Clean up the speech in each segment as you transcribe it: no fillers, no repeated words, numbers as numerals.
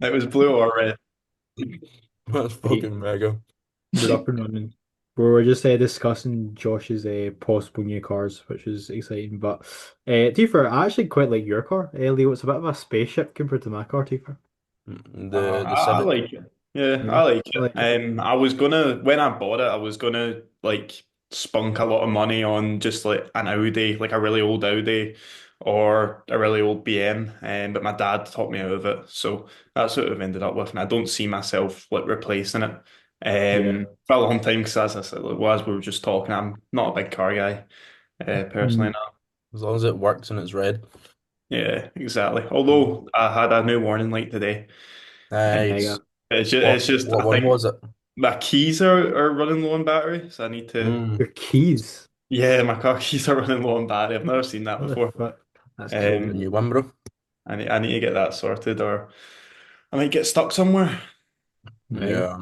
It was blue or red. That's Right, fucking mega. we're up and running. We were just discussing Josh's possible new cars, which is exciting. But Tifa, I actually quite like your car, Leo. It's a bit of a spaceship compared to my car, Tifa. The I Civic. like it. Yeah, Yeah, I like I it. like it. I was gonna when I bought it, I was gonna like spunk a lot of money on just like an Audi, like a really old Audi or a really old BM. But my dad talked me out of it, so that's what I've ended up with, and I don't see myself like replacing it. Yeah. For a long time, because as I said, like, well, as we were just talking, I'm not a big car guy, personally. Mm, No. As long as it works and it's red. Yeah, exactly. mm, Although I had a new warning light today. Nice. mega. It's just What I one think was it? my keys are running low on battery, so I need to. Mm. Your keys. Yeah, my car keys are running low on battery. I've never seen that What the before. fuck? That's A crazy. Um, new one, bro. I need to get that sorted, or I might get stuck somewhere. Mega. Yeah.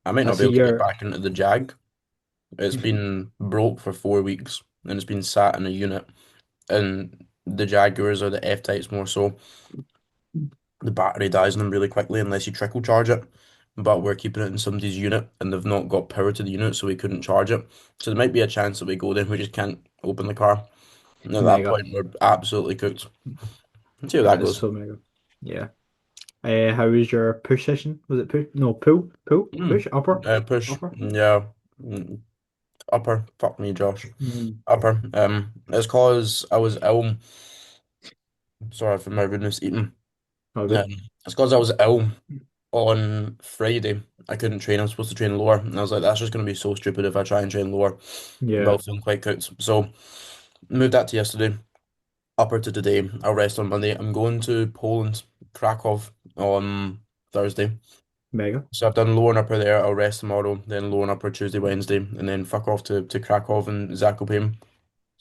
I might I not be see able to get your. back into the Jag. It's been broke for 4 weeks and it's been sat in a unit. And the Jaguars or the F-types more so, the battery dies on them really quickly unless you trickle charge it. But we're keeping it in somebody's unit and they've not got power to the unit, so we couldn't charge it. So there might be a chance that we go there, we just can't open the car. And at that Mega. point, we're absolutely cooked. Let's see how that That is goes. so mega. Yeah. How was your push session? Was it push? No, pull, pull, push, Mm. upper, Push. upper. Yeah. Upper. Fuck me, Josh. Mm. Upper. It's cause I was ill. Sorry for my rudeness eating. All good. It's cause I was ill on Friday. I couldn't train. I'm supposed to train lower. And I was like, that's just gonna be so stupid if I try and train lower Yeah. while feeling quite cooked. So moved that to yesterday, upper to today. I'll rest on Monday. I'm going to Poland, Krakow on Thursday. Mega. So I've done lower and upper there. I'll rest tomorrow, then lower and upper Tuesday, Wednesday, and then fuck off to Krakow and Zakopane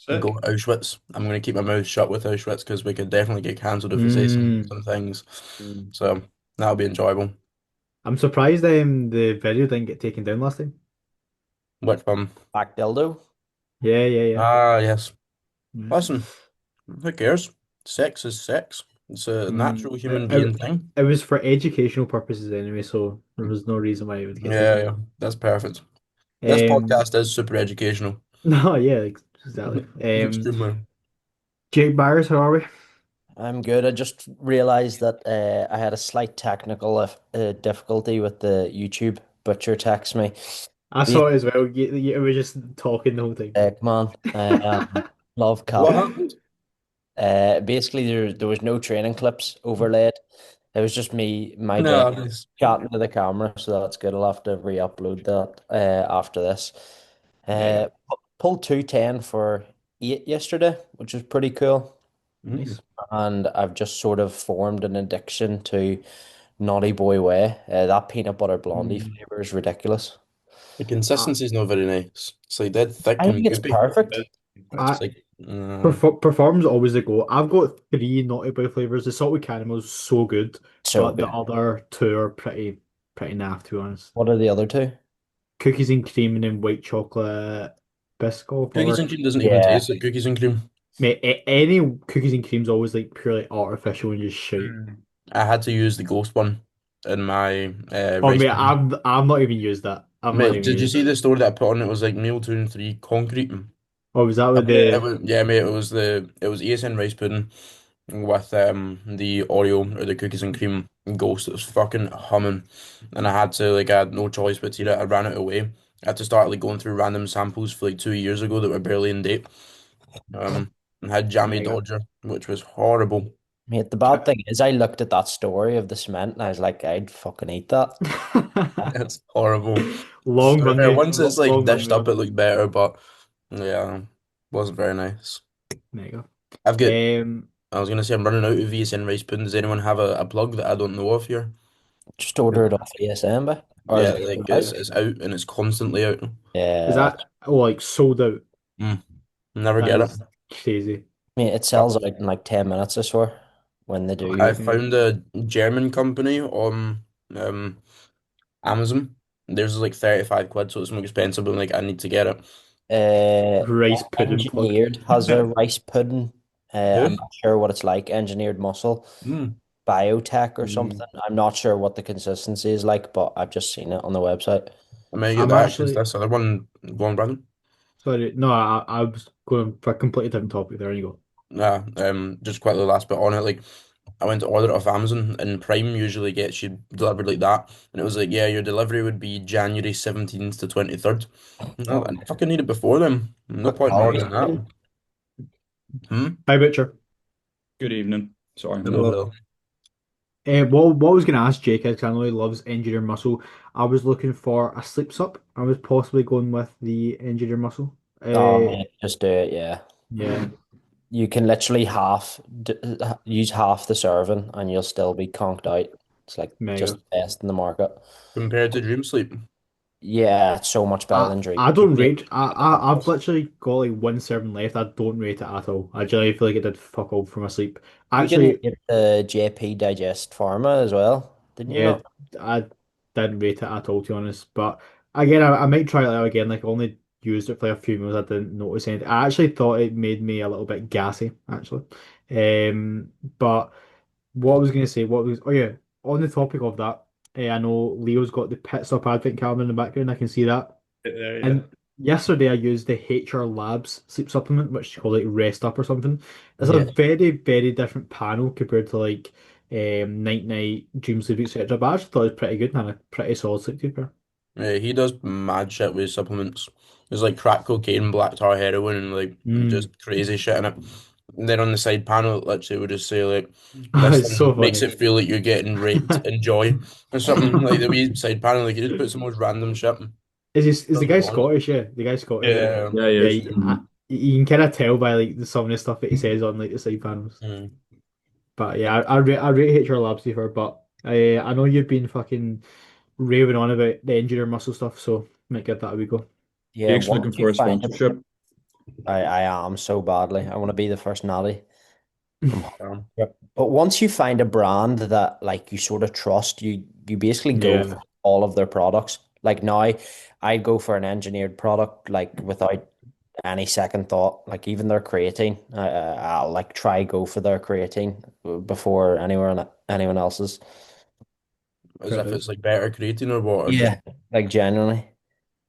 and go Sick. to Auschwitz. I'm gonna keep my mouth shut with Auschwitz because we could definitely get cancelled if we say Mm. some things. Mm. So that'll be enjoyable. I'm surprised the video didn't get taken down last time. Which one? Back dildo. Yeah, yeah, yeah. Ah, yes. Yeah. Listen, who cares? Sex is sex. It's a Mm. natural human being It, thing. it was for educational purposes anyway, so there was no reason why it would get Yeah, taken yeah, that's perfect. This down. podcast is super educational. No, yeah, exactly. Extremely. Jake Byers, how are we? I'm good. I just realized that I had a slight technical difficulty with the YouTube. Butcher text me. I Be saw it as well. You were just talking the whole time. man. Love What Cap. happened? Basically, there was no training clips overlaid. It was just me, my day No, this. chatting to the camera. So that's good. I'll have to re-upload that after this. Mega. Pulled 210 for 8 yesterday, which was pretty cool. Mm. Nice. And I've just sort of formed an addiction to Naughty Boy Way. That peanut butter blondie Mm. flavor is ridiculous. The I, consistency is not very nice. It's like dead thick I and think it's goopy. perfect. It's I like, performs always the go. I've got three Naughty Boy flavors. The salted caramel is so good, So but the good. other two are pretty naff to be honest. What are the other two? Cookies and cream and then white chocolate biscuit cookies or and cream doesn't even Yeah. taste like cookies and cream. mate, any cookies and cream's always like purely artificial and just shite. Mm. I had to use the ghost one in my Oh rice mate, pudding. I'm not even used that. I've not Mate, even did you used see it. the story that I put on it? It was like meal 2 and 3 concrete. Oh, was that I with mean, it the was, yeah, mate, it was ASN rice pudding with the Oreo or the cookies and cream ghost. It was fucking humming, and I had to like I had no choice but to eat it. I ran it away. I had to start like going through random samples for like 2 years ago that were barely in date. And had Jammy mega? Dodger, which was horrible. Mate, the bad thing is I looked at that story of the cement and I was like, I'd fucking eat that. It's horrible. Long To be fair, runway, once it's like long dished runway up, on it it. looked better, but yeah, wasn't very nice. Mega. I've got. Um, I was gonna say I'm running out of VSN rice pudding. Does anyone have a plug that I don't know of here? Just order it off ASM, by. Or is Yeah, it like out? it's out and it's constantly out. is Yeah. that like sold out? Mm, never That get it. is crazy. Mate, it sells out in like 10 minutes, I swear, when they Fuck I do. me. found a German company on Amazon. Theirs is like 35 quid, so it's more expensive, but like I need to get it. Uh, Rice pudding plug. Engineered has a rice pudding. I'm Who? not sure what it's like. Engineered muscle. Mm. biotech or Mm. something. I'm not sure what the consistency is like, but I've just seen it on the website. I may get I'm that because actually this other one, go on, Brandon. sorry. No, I was going for a completely different topic. There you go. Yeah, just quickly last bit on it. Like, I went to order it off Amazon, and Prime usually gets you delivered like that, and it was like, yeah, your delivery would be January 17th to 23rd. No, I fucking need it before then. No Quick point in holiday. ordering that. Hmm. Hi, Butcher. Good evening. Sorry. Hello, Hello. hello. What I was going to ask Jake, because I know he loves engineer muscle. I was looking for a sleep sup. I was possibly going with the engineer muscle. Oh, mate, just do it. Yeah, Yeah, you can literally use half the serving, and you'll still be conked out. It's like just mega. the best in the market. Compared to Dream Sleep. Yeah, it's so much better I than Dream. I don't Dream rate. I've literally got like one serving left. I don't rate it at all. I generally feel like it did fuck all for my sleep. You didn't Actually, get the JP Digest Pharma as well, didn't you yeah, not? I didn't rate it at all to be honest. But again, I might try it out again. Like I only used it for like a few minutes. I didn't notice anything. I actually thought it made me a little bit gassy, actually. But what I was going to say, what was, oh yeah, on the topic of that, I know Leo's got the pit stop advent calendar in the background. I can see that. There, yeah. And yesterday I used the HR Labs sleep supplement, which is called like Rest Up or something. It's a Yeah. very, very different panel compared to like Night Night, Dream Sleep, etc. But I actually thought it was pretty good and had a pretty solid sleep keeper. Yeah, he does mad shit with supplements. There's like crack cocaine, black tar heroin, and like Mm. just crazy shit in it. And then on the side panel, it literally would just say like, this It's so thing makes funny. it feel like you're getting raped. Enjoy or something like the wee side panel. Like he just puts the most random shit. Is the Doesn't guy want Scottish? Yeah, the guy Scottish. Yeah, Yeah. Yeah, he yeah. is. You can kind of tell by like some of the stuff that he says on like the side panels. Mm. But yeah, I rate HR Labs for, but I know you've been fucking raving on about the engineer muscle stuff, so might get that a wee go. Yeah, Jake's once looking you for a find it, sponsorship. I am so badly. I want to be the first natty from home. Um, Yep. But once you find a brand that like you sort of trust, you basically go Yeah, for all of their products. Like now, I'd go for an engineered product like without any second thought. Like even their creatine, I'll like try go for their creatine before anyone else's. as fair if dues. it's like better creatine or what, or just Yeah. Like genuinely,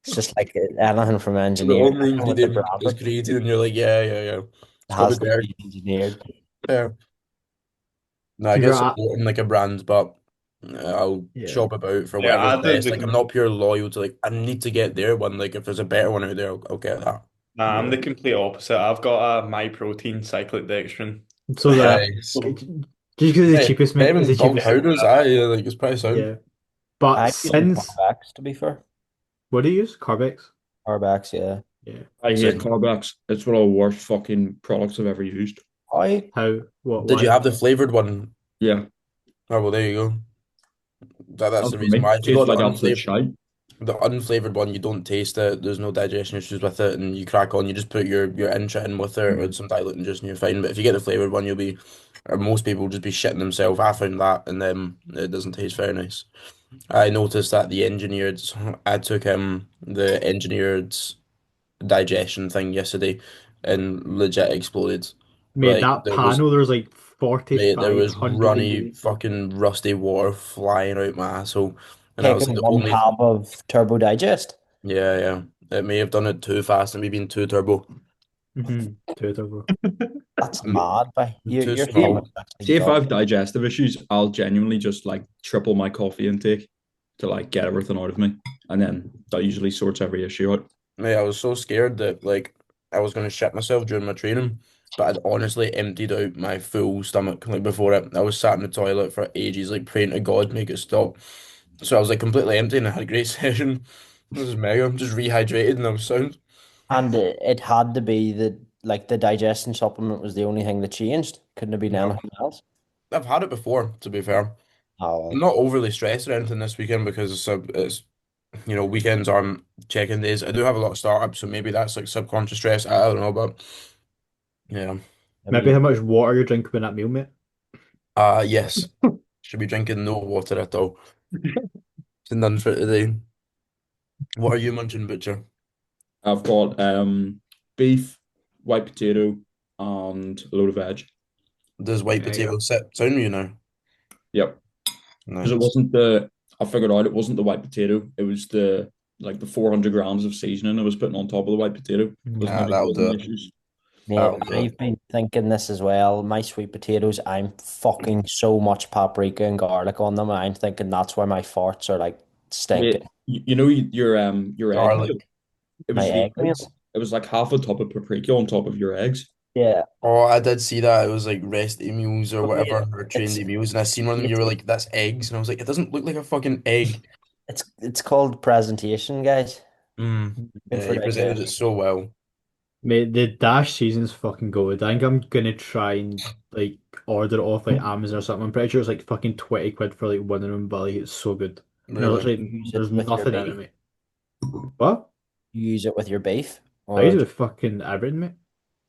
it's just like anything from the engineered only with the ingredient is branded. creatine, and you're like, yeah, yeah, yeah. It It's got to has be to better. be engineered. Yeah. No, I To be fair, get supporting like a brand, but I'll yeah, shop about for Yeah, whatever's I did best. Like I'm not pure loyal to like I need to get their one. Like if there's a better one out there, I'll get that. Nah, I'm yeah. the complete opposite. I've got a my protein cyclic dextrin. So that Nice. just because it's the Hey, cheapest, mate, them it's the and bulk cheapest. powders, I yeah, like it's pretty sound. Yeah, but I'm using since Carbex to be fair. what do you use? Carbex. Carbex, yeah. Yeah. I hate Same. Carbex. It's one of the worst fucking products I've ever used. I How? What? Did you Why? have the flavored one? Yeah, Oh well, there you go. That's not the for reason me. why. If you Tastes got like absolute shite. the unflavored one, you don't taste it. There's no digestion issues with it, and you crack on. You just put your intra in with it or Mm. some diluting juice, and you're fine. But if you get the flavored one, you'll be, or most people will just be shitting themselves. I found that, and then it doesn't taste very nice. I noticed that the engineered, I took the engineered digestion thing yesterday, and legit exploded. Mate, Like that panel there's like there was 4,500 runny ingredients. fucking rusty water flying out my asshole, and I was like taken the one only. tab of Turbo Digest. Yeah, yeah. It may have done it too fast and maybe been too turbo. Two turbo. That's I'm, mad, but I'm too your See, stomach small. actually see if got I have digestive issues, I'll genuinely just like triple my coffee intake to like get everything out of me, and then that usually sorts every issue out. Mate, I was so scared that like I was gonna shit myself during my training, but I'd honestly emptied out my full stomach like before it. I was sat in the toilet for ages, like praying to God make it stop. So I was like completely empty and I had a great session. This is mega. I'm just rehydrated and I was sound. and it had to be the like the digestion supplement was the only thing that changed. Couldn't have been Yeah. anything else. I've had it before, to be fair. I'm Oh, not overly stressed or anything this weekend because it's weekends aren't check-in days. I do have a lot of startups, so maybe that's like subconscious stress. I don't know, but yeah. maybe Maybe you how much water you're drinking with that meal, mate. Yes. Should be drinking no water at all. It's none for today. What are you munching, Butcher? I've got beef, white potato, and a load of veg. Does white There you potato go. sit sound you now? Yep. Because it Nice. wasn't the I figured out it wasn't the white potato. It was the like the 400 grams of seasoning I was putting on top of the white potato was Yeah. Ah, maybe that'll causing do the it. issues. Mate, That'll do it. I've been thinking this as well. My sweet potatoes, I'm fucking so much paprika and garlic on them, and I'm thinking that's why my farts are like Mate, stinking. you know your egg meal? Garlic. It My was the egg meal. eggs. It was like half a top of paprika on top of your eggs. Yeah. Oh, I did see that. It was like rest meals or But mate, whatever, or it's trendy meals. And I seen one of them, you it's were like, that's eggs. And I was like, it doesn't look like a fucking egg. it's called presentation, guys. Mm. Good Yeah, for you the presented it so well. Mate, the Dash season's fucking good. I think I'm gonna try and like order it off like Amazon or something. I'm pretty sure it's like fucking 20 quid for like one of them, but like, it's so good. No, Really. literally, use it there's with your nothing in it, beef. mate. What? You use it with your beef, I use or it with fucking everything, mate,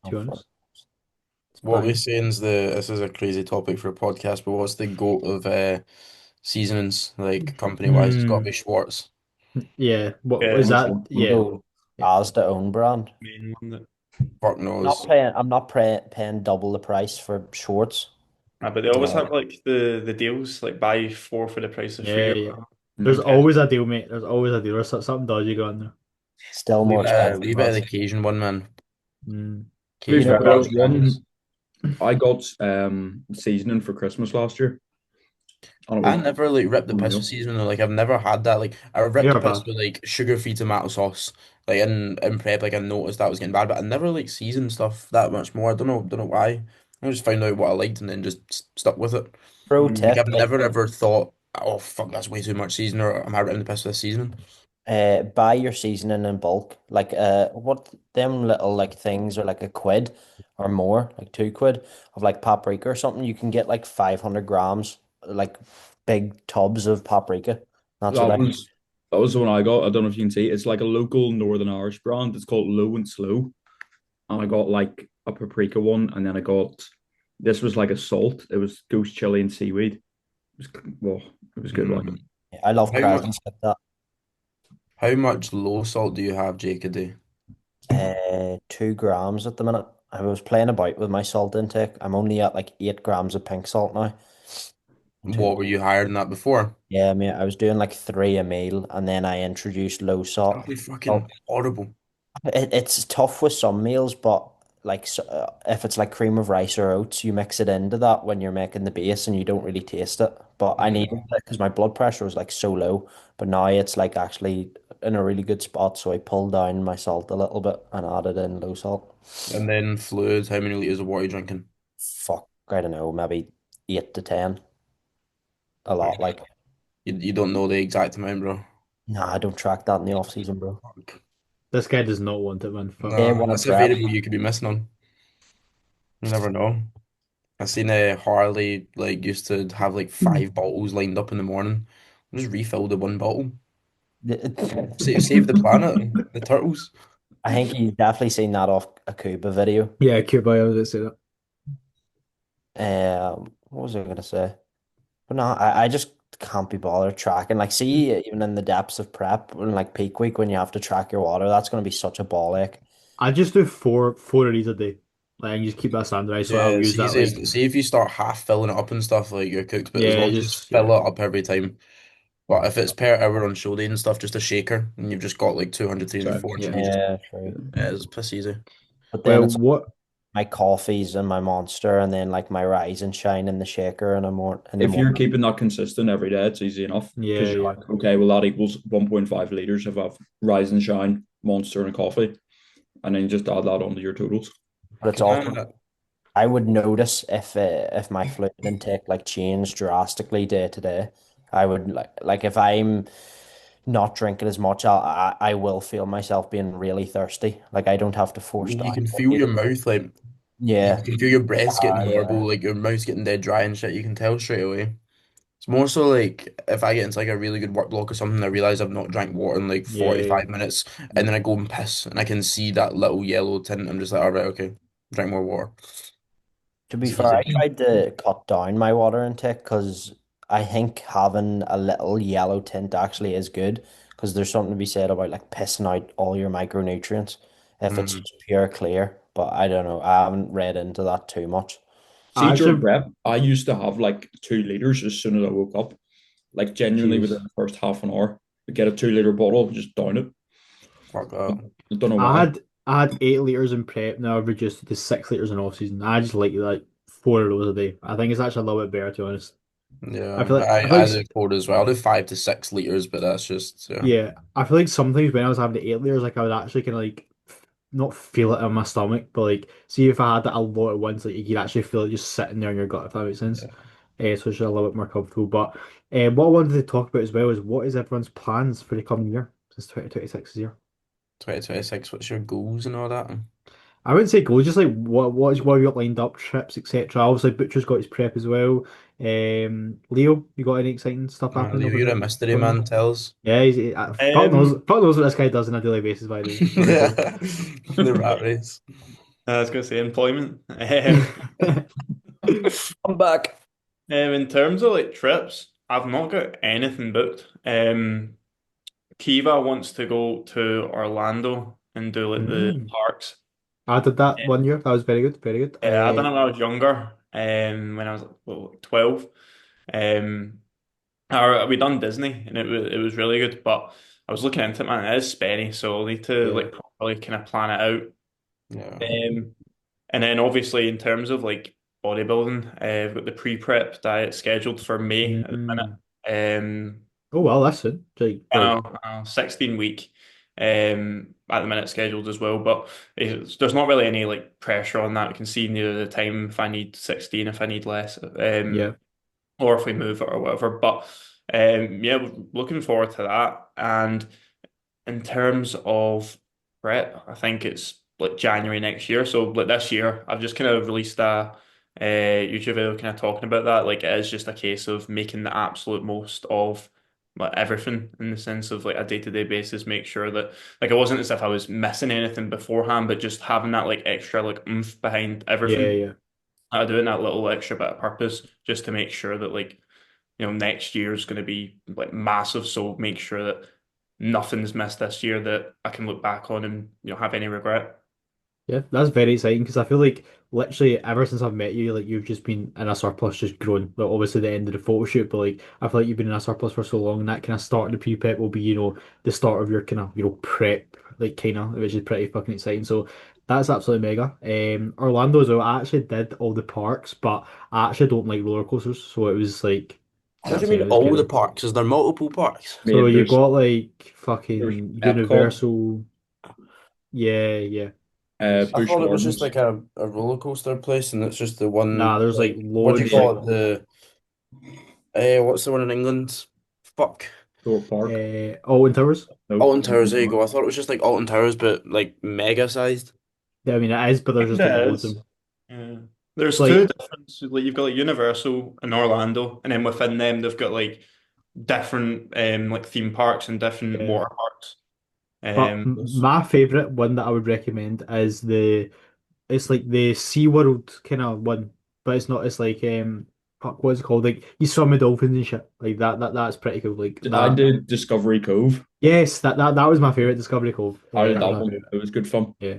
to oh, be fuck, honest. It's What we're bang. saying is this is a crazy topic for a podcast, but what's the goat of seasonings, like company wise? It's got to Mm, be Schwartz. yeah. What Yeah, is that's that? the Yeah. so Yeah. as the own brand. main one that. Fuck Not knows. paying. I'm not paying double the price for shorts. But they always No. have like the deals, like buy four for the price of three Yeah, or yeah. whatever. There's Mhm. always a deal, mate. There's always a deal. There's something dodgy going there. Still more expensive Leave it for at the us. Cajun one, man. Mm. To be You know Cajun fair, what there French was else? fries. one I got seasoning for Christmas last year, and it I was never like rip the piss with unreal. seasoning. Like I've never had that. Like I ripped the You're piss bad. with like sugar-free tomato sauce. Like in prep, like I noticed that was getting bad, but I never like seasoned stuff that much more. I don't know why. I just found out what I liked and then just stuck with it. Pro Like Mm. tip, I've like never ever thought, oh fuck, that's way too much seasoning, or am I ripping the piss with seasoning? buy your seasoning in bulk. Like what them little like things are like a quid or more, like 2 quid of like paprika or something. You can get like 500 grams, like big tubs of paprika. That's what That I was that was the one I got. I don't know if you can see. It's like a local Northern Irish brand. It's called Low and Slow, and I got like a paprika one, and then I got this was like a salt. It was ghost chili and seaweed. It was well, it was good. Like Mm. I love How much presents like that. how much low salt do you have, Jake, a day? 2 grams at the minute. I was playing about with my salt intake. I'm only at like 8 grams of pink salt now. Two. What were you higher than that before? Yeah, mate, I was doing like three a meal, and then I introduced low salt. That'd be Oh, fucking horrible. it's tough with some meals, but like if it's like cream of rice or oats, you mix it into that when you're making the base, and you don't really taste it. But I needed it because my blood pressure was like so low. But now it's like actually in a really good spot, so I pulled down my salt a little bit and added in low salt. And then fluids, how many liters of water are you drinking? Fuck, I don't know, maybe 8 to 10. A lot, like. You don't know the exact amount, bro. Nah, I don't track that in the off season, bro. Fuck. This guy does not want it, man. Fuck. Day Nah, one of that's a prep. variable you could be missing on. You never know. I seen Harley like used to have like 5 bottles lined up in the morning. Just refill the one bottle. Save the planet, the turtles. I think he's definitely seen that off a Cuba video. Yeah, Cuba, I was gonna say that. What was I gonna say? But no, I just can't be bothered tracking. Like, see, even in the depths of prep, when like peak week, when you have to track your water, that's gonna be such a ball ache. I just do four of these a day. Like, and just keep that standardized, so Yeah, I'll it's use that easy. like, See if you start half filling it up and stuff, like you're cooked, but as yeah, long as you just just fill yeah. it up every time. But if it's per hour on show day and stuff, just a shaker, and you've just got like 200, 300, Sorry. 400, Yeah. you just, Yeah, true. yeah, it's piss easy. But then Well, it's what? my coffees and my Monster, and then like my Rise and Shine in the shaker in the If you're morning. keeping that consistent every day, it's easy enough Yeah, because you're yeah. like, okay, well that equals 1.5 liters if I've Rise and Shine, Monster, and a coffee, and then you just add that onto your totals. But it's Can also I? I would notice if my fluid intake like changed drastically day to day. I would like if I'm not drinking as much, I will feel myself being really thirsty. Like I don't have to force You down. can feel your mouth like you Yeah, can feel your breath getting yeah. horrible, like your mouth's getting dead dry and shit. You can tell straight away. It's more so like if I get into like a really good work block or something, I realize I've not drank water in like Yeah, 45 minutes, and then I go and piss, and I can see that little yellow tint. I'm just like, all right, okay, drink more water. To be It's fair, I easy. tried to cut down my water intake because I think having a little yellow tint actually is good because there's something to be said about like pissing out all your micronutrients if it's Mm. just pure clear. But I don't know. I haven't read into that too much. See, I during actually, prep, I used to have like 2 liters as soon as I woke up. Like genuinely within jeez, the first half an hour, I get a 2 liter bottle, just down it. Fuck I that. don't know I why. had I had 8 liters in prep. Now I've reduced it to 6 liters in off season. I just like 4 of those a day. I think it's actually a little bit better to be honest. Yeah, I feel I like do 4 as well. I do 5 to 6 liters, but that's just yeah. yeah, I feel like sometimes when I was having the 8 liters, like I would actually kind of like not feel it in my stomach, but like see if I had that a lot at once, like you could actually feel it just sitting there in your gut, if that makes sense. Yeah. So it's just a little bit more comfortable. But what I wanted to talk about as well is what is everyone's plans for the coming year since 2026 is here. 2026, what's your goals and all that? I wouldn't say goals, just like what have you got lined up, trips, etc. Obviously, Butcher's got his prep as well. Leo, you got any exciting stuff happening Leo, over you're a the mystery coming year? man, tells. Yeah, Um, fuck knows what this guy does on a daily basis. By the way, he's Yeah, honestly. the rat race. I was gonna say employment. I'm back. In terms of like trips, I've not got anything booked. Kiva wants to go to Orlando and do like the Mm. parks. I did that 1 year. That was very good, very good. I done it when I was younger, when I was like 12. Um, we done Disney and it was really good, but I was looking into it, man, it is spenny, so I'll need to Yeah. like properly kind of plan it out. Yeah. Um, and then obviously in terms of like bodybuilding, I've got the pre-prep diet scheduled for May at the Mm. minute. Oh well, that's it. Like 16 week at the minute scheduled as well, but there's not really any like pressure on that. We can see near the time if I need 16, if I need less, yeah, or if we move it or whatever. But yeah, looking forward to that. And in terms of prep, I think it's like January next year. So like this year, I've just kind of released a YouTube video kind of talking about that. Like it is just a case of making the absolute most of like everything in the sense of like a day-to-day basis, make sure that like it wasn't as if I was missing anything beforehand, but just having that like extra like oomph behind yeah, everything. yeah. Doing that little extra bit of purpose just to make sure that like next year is going to be like massive. So make sure that nothing's missed this year that I can look back on and have any regret. Yeah, that's very exciting because I feel like literally ever since I've met you, like you've just been in a surplus, just grown. Like obviously the end of the photo shoot, but like I feel like you've been in a surplus for so long, and that kind of start of the pre-prep will be, the start of your kind of, prep, like kind of, which is pretty fucking exciting. So that's absolutely mega. Orlando as well. I actually did all the parks, but I actually don't like roller coasters, so it was like What do that's you it. mean It was all kind the of parks? Is there multiple parks? so Mate, you there's got like there's fucking Epcot, Universal, yeah, yeah. I Busch thought it was just Gardens, like a roller coaster place, and it's just the Nah, one there's like like what do you loads yeah, call like it? What's the one in England? Fuck. Thorpe Park. Alton Towers. Nope. Alton Towers, there you go. I thought it was just like Alton Towers, but like mega sized. Yeah, I mean it is, but there's just like Kinda loads of is. them. Yeah. It's There's two like different. Like you've got like Universal and Orlando, and then within them they've got like different like theme parks and different yeah. water parks. But Um, my favorite one that I would recommend is it's like the SeaWorld kind of one, but it's not. It's like fuck, what's it called? Like you swim with dolphins and shit. Like that's pretty cool. Like I that. did Discovery Cove. Yes, that was my favorite Discovery Cove. I did That was that my one. favorite. It was good fun. Yeah,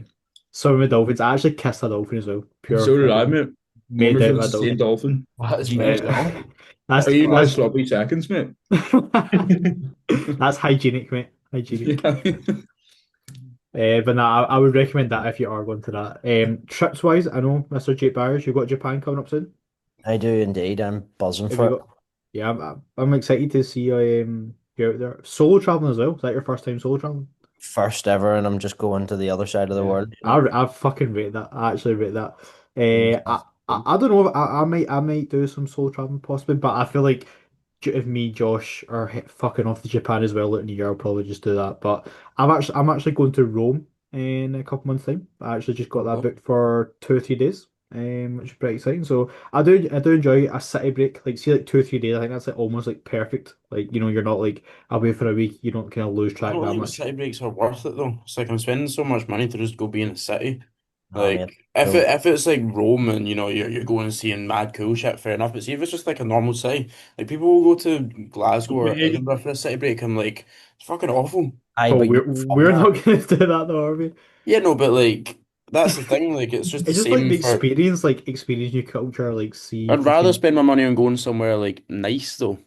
swimming with dolphins. I actually kissed a dolphin as well. Pure So did I, fucking mate. made out Wonderful with to a see a dolphin. dolphin. That is Yeah, mental. that's Are you nice that's sloppy seconds, mate? that's hygienic, mate. Hygienic. Yeah. But no, I would recommend that if you are going to that. Trips wise, I know Mr. Jake Barrish, you've got Japan coming up soon. I do indeed. I'm buzzing Have you for it. got? Yeah, I'm excited to see you out there. Solo traveling as well. Is that your first time solo traveling? First ever, and I'm just going to the other side of the Yeah, world, you know. I fucking rate that. I actually rate that. That's I don't know. I might do some solo traveling possibly, but I feel like if me, Josh, are fucking off to Japan as well in a year, I'll probably just do that. But I'm actually going to Rome in a couple months' time. I actually just got that cool. booked for 2 or 3 days, which is pretty exciting. So I do enjoy a city break. Like see, like 2 or 3 days. I think that's like almost like perfect. Like you're not like away for a week. You don't kind of lose I track don't that think much. city breaks are worth it though. It's like I'm spending so much money to just go be in a city. I mean, Like if so it's like Rome and you're going and seeing mad cool shit, fair enough. But see if it's just like a normal city, like people will go to Glasgow or wait, Edinburgh for a city break. I'm like, it's fucking awful. I Oh, but we're you're from we're there. not going to do that though, are we? Yeah, no, but like. that's the thing. Like, it's just the It's just like same the for. experience, like experience new culture, like see I'd rather fucking spend my money on going somewhere like nice though,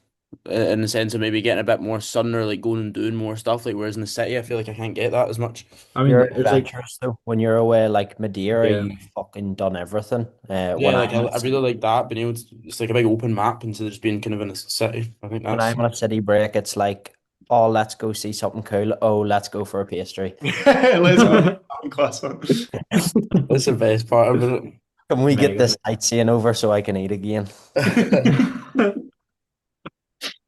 in the sense of maybe getting a bit more sun or like going and doing more stuff. Like, whereas in the city, I feel like I can't get that as much. I mean You're there's like adventurous though. When you're away like Madeira, yeah. you fucking done everything. Yeah, like I really like that, being able to, it's like a big open map instead of just being kind of in a city. I think when that's I'm on a city break, it's like, oh, let's go see something cool. Oh, let's go for a pastry. Let's go on class one. that's the best part about Can we get Mega. this sightseeing over so I can eat again? it.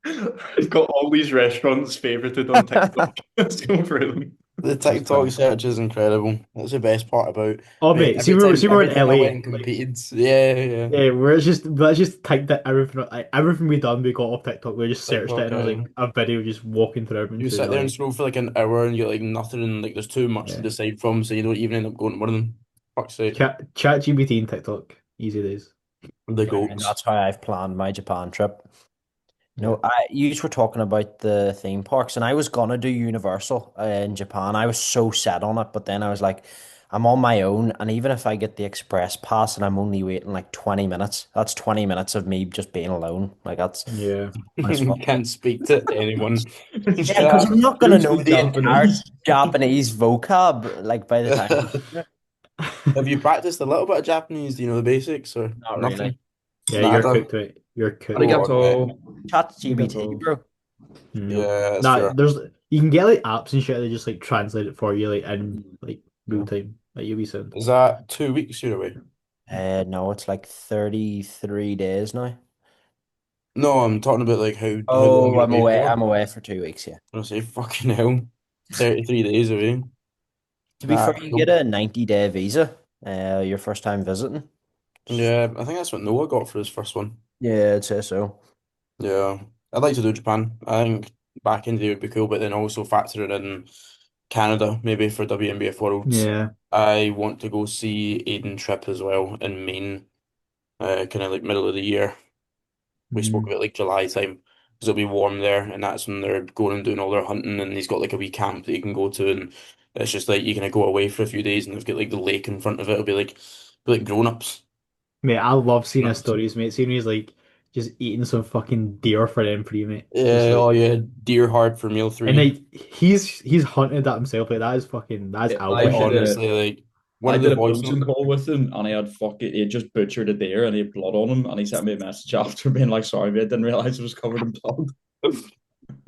I've got all these restaurants favorited on TikTok. Let's go for them. The That's TikTok class. search is incredible. That's the best part about Oh mate, mate, see we're every in time I went LA. and Like competed. Yeah, yeah. yeah, we're just let's just type that everything like, everything we done we got off TikTok. We just searched it TikTok, and it was like a video just walking through you Edmonton, sit there and LA. scroll for like an hour and you're like nothing and like there's too much to Yeah. decide from, so you don't even end up going to one of them. Fuck's sake. Chat GPT and TikTok. Easy days. The And goats. that's how I've planned my Japan trip. Yeah. No, you were talking about the theme parks, and I was gonna do Universal in Japan. I was so set on it, but then I was like, I'm on my own, and even if I get the express pass and I'm only waiting like 20 minutes, that's 20 minutes of me just being alone. Like that's Yeah. as fuck. Can't speak to anyone. It's Yeah, because Chat. I'm not gonna don't know speak the entire Japanese. Japanese vocab like by the time I get there. Have you practiced a little bit of Japanese? Do you know the basics or Not really. nothing? Yeah, you're Nada. cooked, right? You're cooked. Go on, mate. Arigato. Chat GBT, Arigato. bro. Nope. Yeah, that's Nah, fair. there's you can get like apps and shit that just like translate it for you like in like real time. Like you'll be sound. Is that 2 weeks you're away? No, it's like 33 days now. No, I'm talking about like how long Oh, you're away for. I'm away for 2 weeks, yeah. I say fucking hell. 33 days away. To be fair, Nah, you get cool. a 90-day visa, your first time visiting. Yeah, I think that's what Noah got for his first one. Yeah, I'd say so. Yeah. I'd like to do Japan. I think back in the day would be cool, but then also factor it in Canada, maybe for WNBF Worlds. Yeah. I want to go see Aiden Tripp as well in Maine, kind of like middle of the year. We spoke Mm. about like July time because it'll be warm there, and that's when they're going and doing all their hunting. And he's got like a wee camp that you can go to, and it's just like you can go away for a few days, and they've got like the lake in front of it. It'll be like grown-ups. Mate, I love seeing his Grown-ups. stories, mate. Seeing he's like just eating some fucking deer for them free, mate. Just Yeah, oh like yeah, deer hard for meal and three. like he's hunted that himself. Like that is fucking that's I alpha Like shit, did mate. a honestly, like one I of the did a voice coaching note. call with him, and he had just butchered a deer, and he had blood on him, and he sent me a message after being like, "Sorry, mate, didn't realize it was covered in blood." That's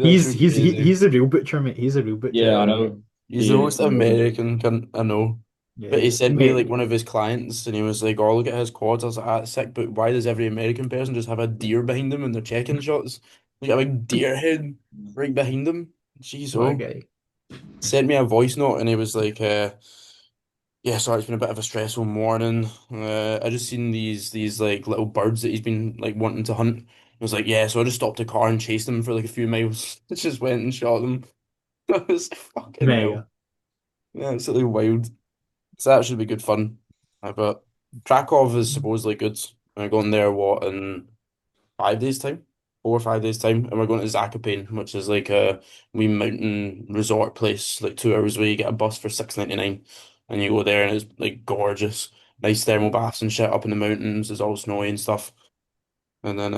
crazy. He's a real butcher, mate. He's a real butcher. Yeah, I know. He's the He most is no. American cunt I know. But Yeah, he sent me like mate. one of his clients and he was like, oh, look at his quads. I was like, ah, that's sick, but why does every American person just have a deer behind them when they're checking shots? Like a big deer head right behind them. Jeez, What a oh. guy. Sent me a voice note and he was like, yeah, sorry, it's been a bit of a stressful morning. I just seen these like little birds that he's been like wanting to hunt. I was like, yeah, so I just stopped the car and chased them for like a few miles. Just went and shot them. I was like, fucking hell. Mega. Yeah, absolutely wild. So that should be good fun. But Krakow is supposedly good. We're going there, what, in 5 days' time? 4 or 5 days' time. And we're going to Zakopane, which is like a wee mountain resort place, like 2 hours away. You get a bus for 6.99 and you go there and it's like gorgeous. Nice thermal baths and shit up in the mountains. It's all snowy and stuff. And then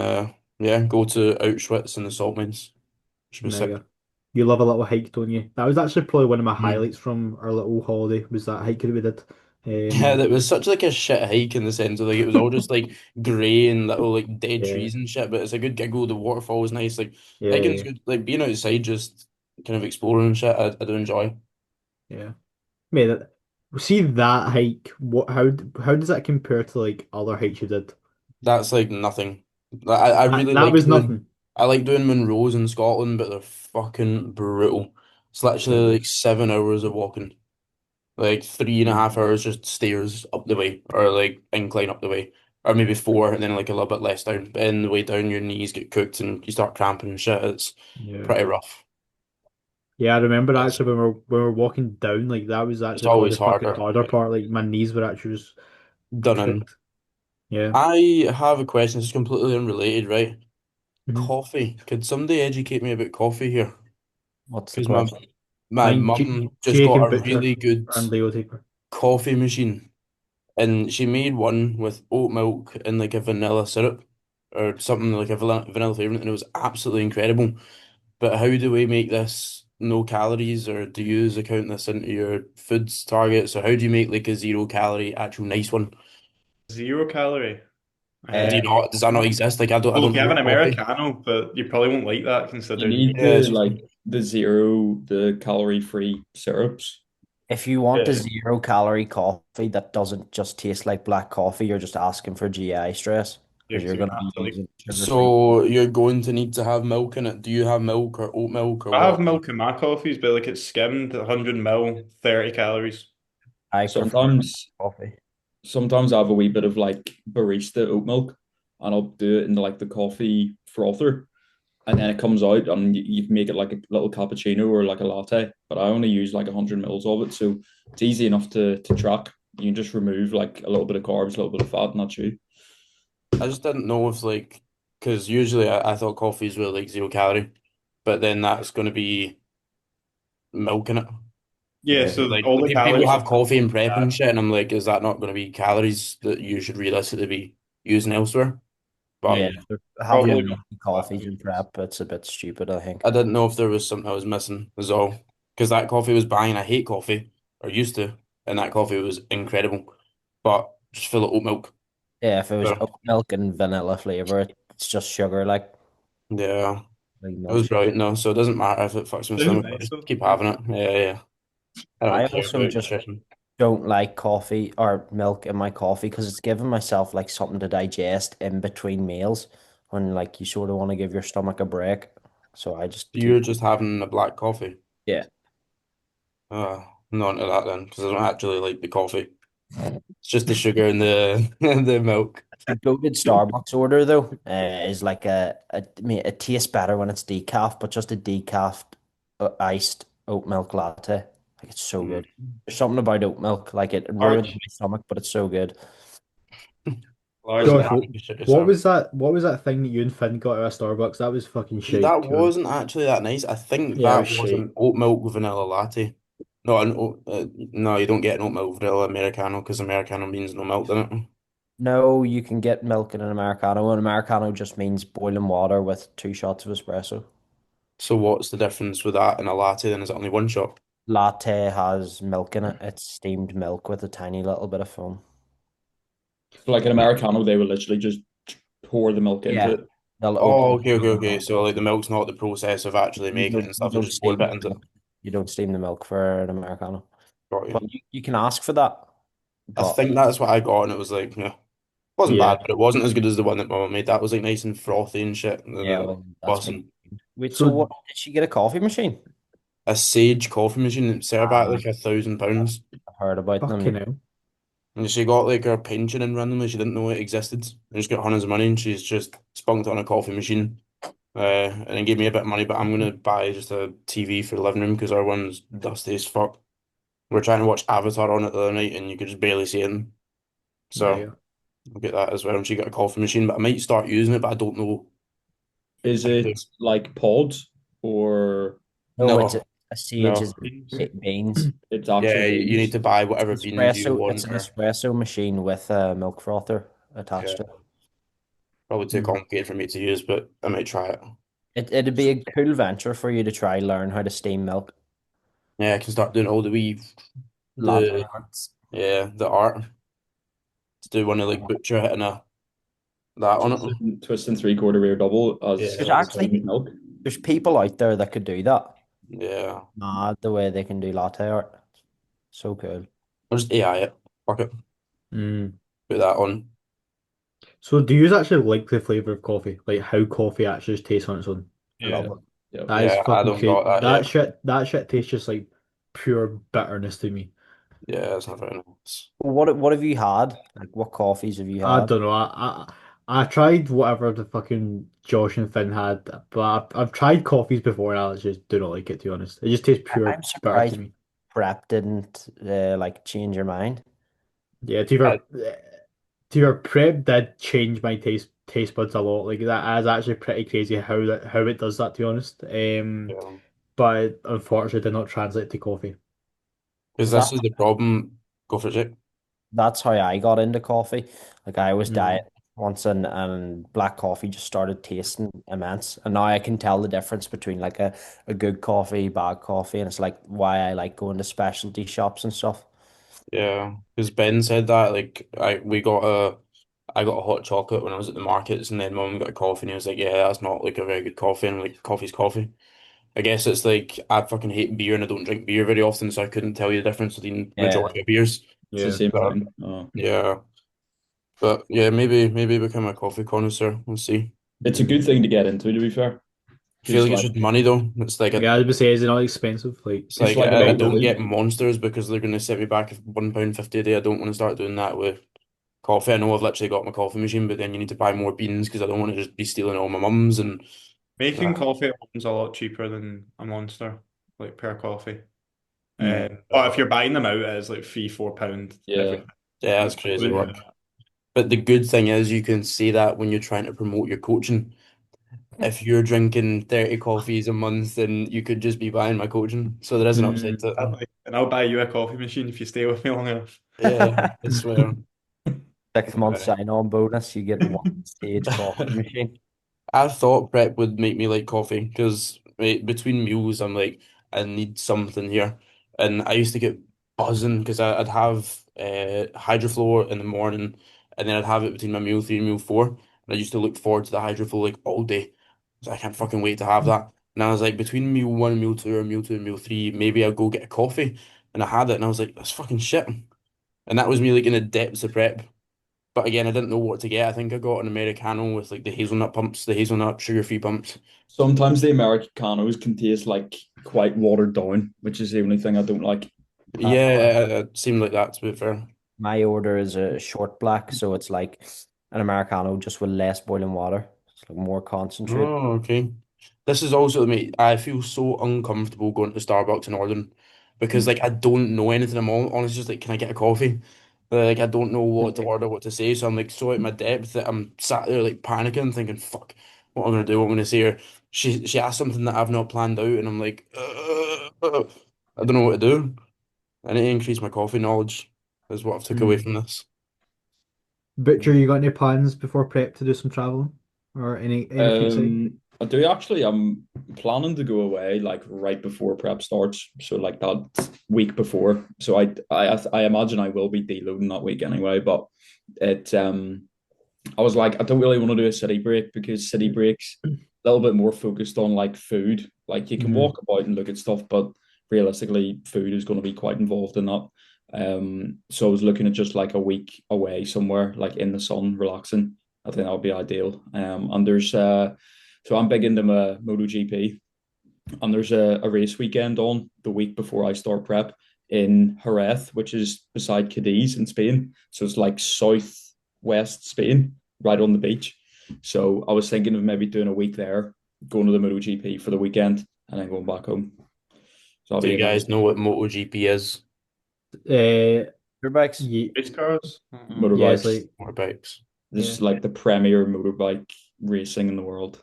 yeah, go to Auschwitz and the salt mines. Should be sick. Mega. You love a little hike, don't you? That was actually probably one of my Mm. highlights from our little holiday was that hike that we did. Yeah, that was such like a shit hike in the sense of like it was all just like grey and little like dead Yeah, trees and shit, but it's a good giggle. The waterfall was nice. Like yeah, hiking's yeah, good. Like being outside, just kind of exploring and shit. I do enjoy. yeah. Mate, see that hike. What? How does that compare to like other hikes you did? That's like nothing. I That really that like was doing. nothing. I like doing Monroes in Scotland, but they're fucking brutal. It's literally Mega. like 7 hours of walking. Like 3.5 hours just stairs up the way, or like incline up the way, or maybe four, and then like a little bit less down. But in the way down, your knees get cooked and you start cramping and shit. It's Yeah. pretty rough. Yeah, I remember It's actually when we were walking down, like that was it's actually probably always the fucking harder. harder part. Like my knees were actually just Done in. cooked. Yeah. I have a question. This is completely unrelated, right? Hmm. Coffee. Could somebody educate me about coffee here? What's the Because question? my I think J mum just Jake got and a Butcher really good. and Leo Taper. coffee machine, and she made one with oat milk and like a vanilla syrup or something like a vanilla flavor, and it was absolutely incredible. But how do we make this no calories, or do you account this into your foods targets, or how do you make like a 0 calorie actual nice one? 0 calorie. Do Uh, you Um, not? Does that not exist? Like I well, don't look, you have know an coffee. Americano, but you probably won't like that You considering. need Yeah, the like the calorie free syrups. if you want a Yeah, 0 calorie coffee that doesn't just taste like black coffee, you're just asking for GI stress yeah, because because you're you're going gonna to have be to like. using sugar-free. so you're going to need to have milk in it. Do you have milk or oat milk or I have what? milk in my coffees, but like it's skimmed, 100 ml, 30 calories. I prefer Sometimes coffee. sometimes I have a wee bit of like barista oat milk, and I'll do it into like the coffee frother, and then it comes out, and you can make it like a little cappuccino or like a latte. But I only use like 100 mils of it, so it's easy enough to track. You can just remove like a little bit of carbs, a little bit of fat, and that's you. I just didn't know if like because usually I thought coffees were like 0 calorie, but then that's going to be milk in it. Yeah, Yeah. so Like all the people calories have in milk coffee go and to prep and that. shit, and I'm like, is that not going to be calories that you should realistically be using elsewhere? But Yeah, Yeah, if they're having probably yeah, not milky fat coffees in calories. prep, it's a bit stupid, I think. I didn't know if there was something I was missing, is all. Because that coffee was banging. I hate coffee, or used to, and that coffee was incredible, but just full of oat milk. Yeah, if it was So oat milk and vanilla flavor, it's just sugar, yeah, like it no was sugar. brilliant though. So it doesn't matter if it fucks my Sounds stomach. I'll nice just though. keep Yeah. having it. Yeah, yeah. I I don't care also about just nutrition. don't like coffee or milk in my coffee because it's giving myself like something to digest in between meals when like you sort of want to give your stomach a break. So I just keep, You're just having a black coffee. yeah. Not into that then, because I don't actually like the coffee. It's just the sugar and the the milk. The goated Starbucks order though is like I mean, it tastes better when it's decaf, but just a decaf iced oat milk latte. Like it's so Mm. good. There's something about oat milk, like it ruins Large, my stomach, but it's so good. large Doesn't Josh, matter amount. if you shit what yourself. was that? What was that thing that you and Finn got at a Starbucks? That was fucking See, shite, that to be honest. wasn't actually that nice. I think Yeah, it was that was shite. an oat milk vanilla latte. No, no, you don't get an oat milk vanilla Americano because Americano means no milk in it. No, you can get milk in an Americano. An Americano just means boiling water with 2 shots of espresso. So what's the difference with that and a latte? Then is it only one shot? Latte has milk in it. It's steamed milk with a tiny little bit of foam. For like an Americano, they will literally just pour the milk into Yeah, it. they'll Oh, open okay, it okay, up. okay. So like the milk's not the process of actually making it and You stuff. They don't just pour a steam bit the into it. milk. You don't steam the milk for an Americano. Got But you. you can ask for that. I But think that's what I got, and it was like, yeah, wasn't bad, Yeah. but it wasn't as good as the one that Mama made. That was like nice and frothy and shit. yeah, The well, that's what. bussin'. Wait, so So, what? Did she get a coffee machine? A Sage coffee machine set her back Ah, like £1,000. I've heard about them. fucking Yeah. hell. And she got like her pension in randomly. She didn't know it existed. And she got hundreds of money and she's just spunked it on a coffee machine. And then gave me a bit of money, but I'm gonna buy just a TV for the living room because our one's dusty as fuck. We're trying to watch Avatar on it the other night and you could just barely see it. So Yeah. I'll get that as well. And she got a coffee machine, but I might start using it, but I don't know Is how to. it like pods or No, it's No, a Sage is no. Beans. beans. it's Yeah, actual you need beans? to buy It's whatever an beans you espresso. It's want an or espresso machine with a milk frother attached yeah, to it. probably too Mm. complicated for me to use, but I might try it. It'd be a cool venture for you to try learn how to steam milk. Yeah, I can start doing all Latte the arts. the art to do one of like Butcher hitting that on it. Twisting three-quarter rear double as There's Yeah, actually milk. there's people out there that could do that. yeah. Mad the way they can do latte art. So cool. I'll just AI it. Fuck it. Mm. Put that on. So, do you actually like the flavor of coffee? Like how coffee actually tastes on its own? I Yeah. love it. Yeah. That is Yeah, I fucking don't crazy. got that yet. That shit tastes just like pure bitterness to me. Yeah, it's not very nice. What have you had? Like what coffees have you I had? don't know. I tried whatever the fucking Josh and Finn had, but I've tried coffees before and I just do not like it, to be honest. It just tastes pure I'm bitter to surprised me. prep didn't like change your mind. Yeah, I, to your prep did change my taste buds a lot. Like that is actually pretty crazy how it does that, to be honest. yeah. But unfortunately did not translate to coffee. Because Is that this is the problem. Go for it, Jake. That's how I got into coffee. Like I was Mm. dieting once and black coffee just started tasting immense. And now I can tell the difference between like a good coffee, bad coffee, and it's like why I like going to specialty shops and stuff. Yeah, because Ben said that like I got a hot chocolate when I was at the markets, and then Mum got a coffee, and he was like, "Yeah, that's not like a very good coffee." And I'm like, "Coffee's coffee." I guess it's like I fucking hate beer, and I don't drink beer very often, so I couldn't tell you the difference between Yeah. majority of beers. It's the Yeah. same But thing. Oh. yeah, but yeah, maybe become a coffee connoisseur. We'll see. It's a good thing to get into, to be fair. I feel Because like it's like just money though. Yeah, I would say it's not expensive. Like, it's it's like like I about don't get food. monsters because they're gonna set me back £1.50 a day. I don't want to start doing that with coffee. I know I've literally got my coffee machine, but then you need to buy more beans because I don't want to just be stealing all my mum's and Making uh, coffee at home's a lot cheaper than a Monster, like per coffee. Mm, But if you're buying them out, it's like £3, £4 every yeah. time. yeah, Like, that's crazy wouldn't do work. But the good thing is you can say that when you're trying to promote your coaching. If you're drinking 30 coffees a month, then you could just be buying my coaching. So there is an upside to mm, it. that. And I'll buy you a coffee machine if you stay with me long enough. Yeah, I swear. 6 month Uh, sign-on bonus, you get one stage coffee machine. I thought prep would make me like coffee because between meals, I'm like, I need something here. And I used to get buzzing because I'd have hydroflow in the morning and then I'd have it between my meal three and meal four. And I used to look forward to the hydroflow like all day. So I can't fucking wait to have that. And I was like, between meal one and meal two or meal two and meal three, maybe I'll go get a coffee. And I had it and I was like, that's fucking shit. And that was me like in the depths of prep. But again, I didn't know what to get. I think I got an Americano with like the hazelnut pumps, the hazelnut sugar-free pumps. Sometimes the Americanos can taste like quite watered down, which is the only thing I don't like. Uh, Yeah, it seemed like that to be fair. my order is a short black, so it's like an Americano just with less boiling water. It's like more concentrate. Oh, okay. This is also me. I feel so uncomfortable going to Starbucks and ordering because like I don't know anything. I'm honestly just like, can I get a coffee? Like I don't know what to order, what to say. So I'm like so out of my depth that I'm sat there like panicking, thinking, "Fuck, what am I gonna do? What am I gonna say her?" She asked something that I've not planned out, and I'm like, I don't know what to do. I need to increase my coffee knowledge. Is what I've took away mm. from this. Butcher, you got any plans before prep to do some traveling or anything exciting? I do actually. I'm planning to go away like right before prep starts, so like that week before. So I imagine I will be deloading that week anyway. But it I was like, I don't really want to do a city break because city breaks a little bit more focused on like food. Like you can Mm-hmm. walk about and look at stuff, but realistically, food is going to be quite involved in that. So I was looking at just like a week away somewhere, like in the sun, relaxing. I think that would be ideal. And there's so I'm big into my MotoGP, and there's a race weekend on the week before I start prep in Jerez, which is beside Cadiz in Spain. So it's like southwest Spain, right on the beach. So I was thinking of maybe doing a week there, going to the MotoGP for the weekend, and then going back home. So that'll Do be you a nice guys know what MotoGP is? Uh, Your bikes? ye Race cars? yeah, it's motorbikes. like Motorbikes. This yeah. is like the premier motorbike racing in the world.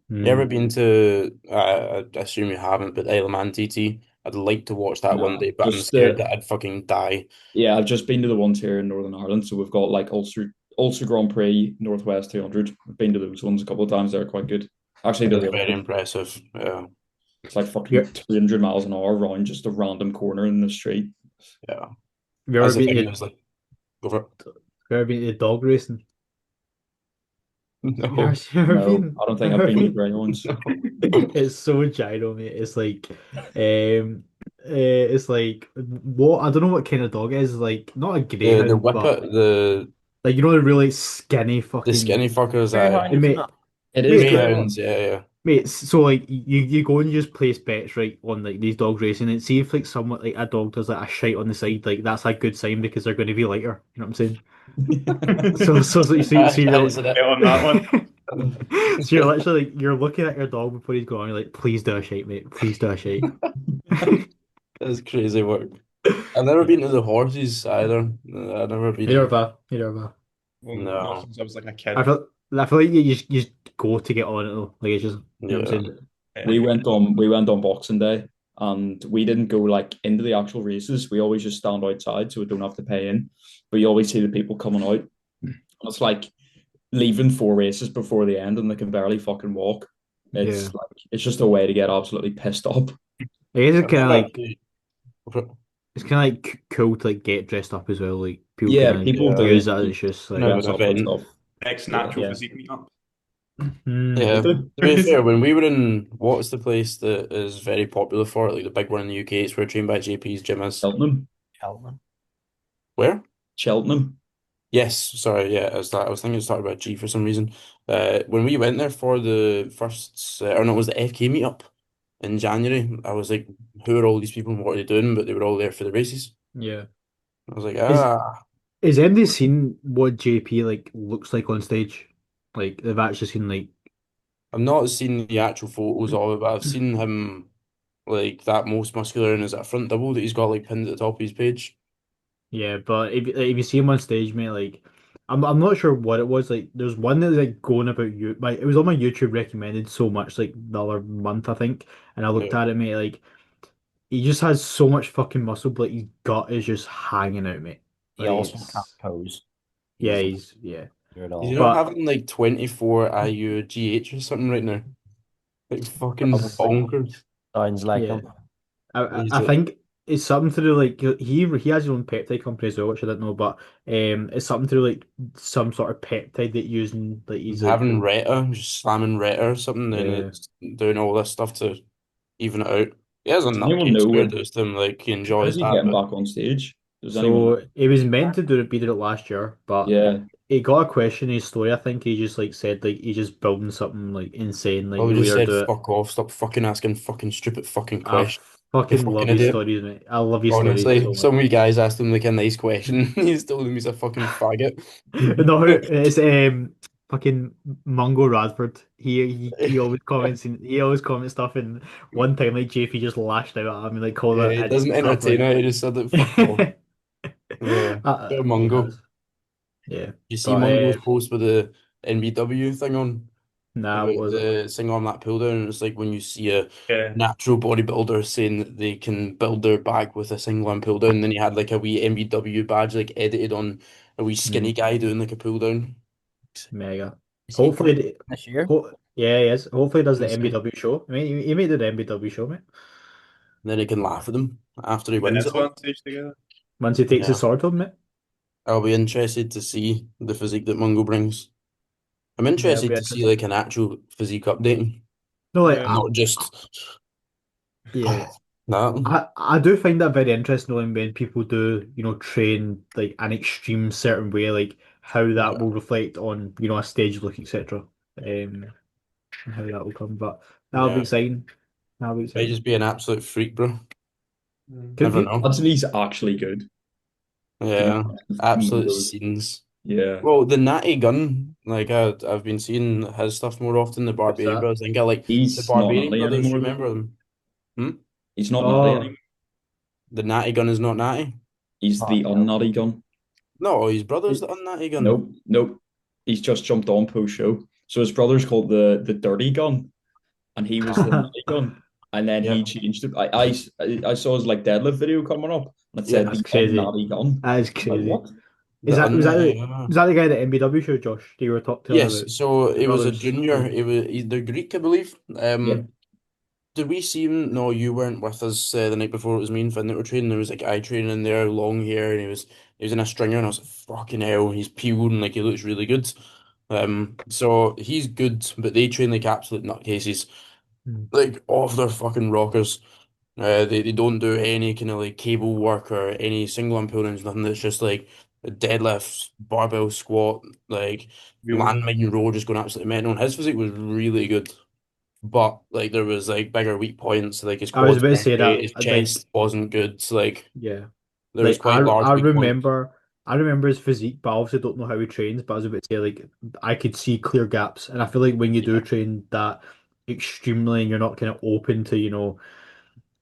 You ever Mm. been to, I assume you haven't, but Isle of Man TT? I'd like to watch that one Nah, day, but I'm just scared that I'd fucking die. yeah, I've just been to the ones here in Northern Ireland. So we've got like Ulster Grand Prix, Northwest 200. I've been to those ones a couple of times. They're quite good. Actually, they're It's really very good. impressive. Yeah, It's like Yeah. fucking 300 miles an hour around just a random corner in the street. yeah. Have you ever That's the been thing, to, is like, go for it. have you ever been to dog racing? No, You ever No, been? I don't think I've Ever been to the been? Greyhounds. no. It's so gyro, mate. It's like what I don't know what kind of dog it is. Like not a The greyhound, but whippet, like you know the really skinny the fucking skinny fuckers, Greyhound, and isn't mate, it? It is mate, Greyhound. greyhounds, yeah, yeah. mate. So like you go and you just place bets right on like these dogs racing and see if like someone like a dog does like a shite on the side, like that's a good sign because they're going to be lighter. You know what I'm saying? So I you're said Get on that one. so you're literally like you're looking at your dog before he's going. You're like, please do a shite, mate. Please do a shite. That's crazy work. I've never been to the horses either. I've never Neither been. have I. Neither have I. Well, not No. since I was like a I kid. feel I feel like you just go to get on it though. Like it's just you know what I'm Yeah. saying. Yeah. We went on Boxing Day, and we didn't go like into the actual races. We always just stand outside, so we don't have to pay in. But you always see the people coming out. It's like leaving 4 races before the end, and they can barely fucking walk. Yeah. It's just a way to get absolutely pissed up. I guess I've never actually. it's kind of like cool to like get dressed up as well. Like people Yeah, kind people of Yeah, do use that as like, it's just kind of like dress an up and event. stuff. Next Yeah. natural yeah. physique meetup. Is Yeah, there? to be fair, when we were in what's the place that is very popular for it, like the big one in the UK, it's where Trained by JP's gym is. Cheltenham. Cheltenham. Where? Cheltenham. Yes, sorry, yeah, it's that. I was thinking it started with G for some reason. When we went there for the first, or no, it was the FK meetup in January. I was like, who are all these people and what are they doing? But they were all there for the races. Yeah. I was like, Is ah, is MD seen what JP like looks like on stage? Like they've actually seen like I've not seen the actual photos of it, but I've seen him like that most muscular and is that front double that he's got like pinned at the top of his page. yeah, but if you see him on stage, mate, like I'm not sure what it was. Like there's one that was like going about you like it was on my YouTube recommended so much like the other month, I think. And I looked Yeah. at it, mate, like he just has so much fucking muscle, but his gut is just hanging out, mate. He Like also can't it's pose yeah, He's he's yeah. at Is he all. not But having like 24 IU/GH or something right now? Like fucking Probably bonkers. sounds like yeah. him. I He's think it's something to do like he has his own peptide company as well, which I didn't know, but it's something to do like some sort of peptide that using like he's like having Retta, just slamming Retta or something, and yeah. it's doing all this stuff to even it out. He has a Does anyone nutcase know compared to him, like he how's enjoys he that, getting but back on stage? Does anyone know? So he was meant to do it last year, but Yeah. he got a question in his story. I think he just like said like he's just building something like insane, like we he'll just either said do it. fuck off, stop fucking asking fucking stupid fucking I questions. You fucking fucking love his idiot. stories, mate. I love his stories Honestly, so much. some of you guys asked him like a nice question. He's told him he's a fucking faggot. No, it's fucking Mungo Radford. He always comments and he always comments stuff and one time like JP just lashed out at him and like called Yeah, it it idiots doesn't and stuff entertain like her. He just said that fuck off. Yeah, bit of he Mungo. has. Yeah. You see But Mungo's post with the NBW thing on nah, what about was it? the thing on that pull down. It's like when you see a Yeah. natural bodybuilder saying that they can build their back with a single arm pull down, and then you had like a wee NBW badge like edited on a wee skinny Hmm. guy doing like a pull down. Mega. Is he Hopefully, competing this year? yeah, he is. Hopefully, he does the Honestly. MBW show. I mean, he made the MBW show, mate. And then he can laugh at them after he wins it Vanessa all. on stage together. Once he takes his Yeah. sword home, mate. I'll be interested to see the physique that Mungo brings. I'm Yeah, it'll be interested to see interesting. like an actual physique update, No, like, Yeah. not just yeah, that. I do find that very interesting when people do, train like an extreme certain way, like how that Yeah. will reflect on, a stage look, etc. And how that will come. But that'll be Yeah. exciting. That'll be Might exciting. just be an absolute freak, bro. Could Never be. know. Imagine he's actually good. To be Yeah. honest, Absolute Mungo's. scenes. Yeah. Well, the Natty Gun, like I've been seeing his stuff more often. The What's Barbarian that? Brothers. I think I like the He's not Barbarian natty Brothers. Do anymore you though. remember them? Hmm? He's not natty Oh, anymore. The Natty Gun is not Natty. He's the Fuck no. unnatty gun. No, his brother's the Natty Gun. Nope, nope. He's just jumped on post show. So his brother's called the dirty gun, and he was the natty gun. And then Yeah. he changed it. I saw his like deadlift video coming up, and it Yeah. said that's the crazy. unnatty gun. That is I'm like, crazy. what? Is The that was un that the, yeah. was that the guy that MBW show, Josh? That you were telling Yes, about so his it was a brothers? junior. He's the Greek, I believe. Yeah. Did we see him? No, you weren't with us the night before. It was me and Finn that were training. There was like eye training in there, long hair, and he was in a stringer, and I was like, fucking hell, he's peeled and like he looks really good. So he's good, but they train like absolute nutcases, Hmm. like off their fucking rockers. They don't do any kind of like cable work or any single arm pull downs, nothing. That's just like a deadlift, barbell squat, like Real. landmine row, just going absolutely mental. And his physique was really good. But like there was like bigger weak points, like his I was quads about to weren't say great, that, his like, chest wasn't good. So, like yeah, there was like quite large I weak points. remember, I remember his physique, but I obviously don't know how he trains. But I was about to say, like, I could see clear gaps, and I feel like when you do Yeah. train that extremely, and you're not kind of open to,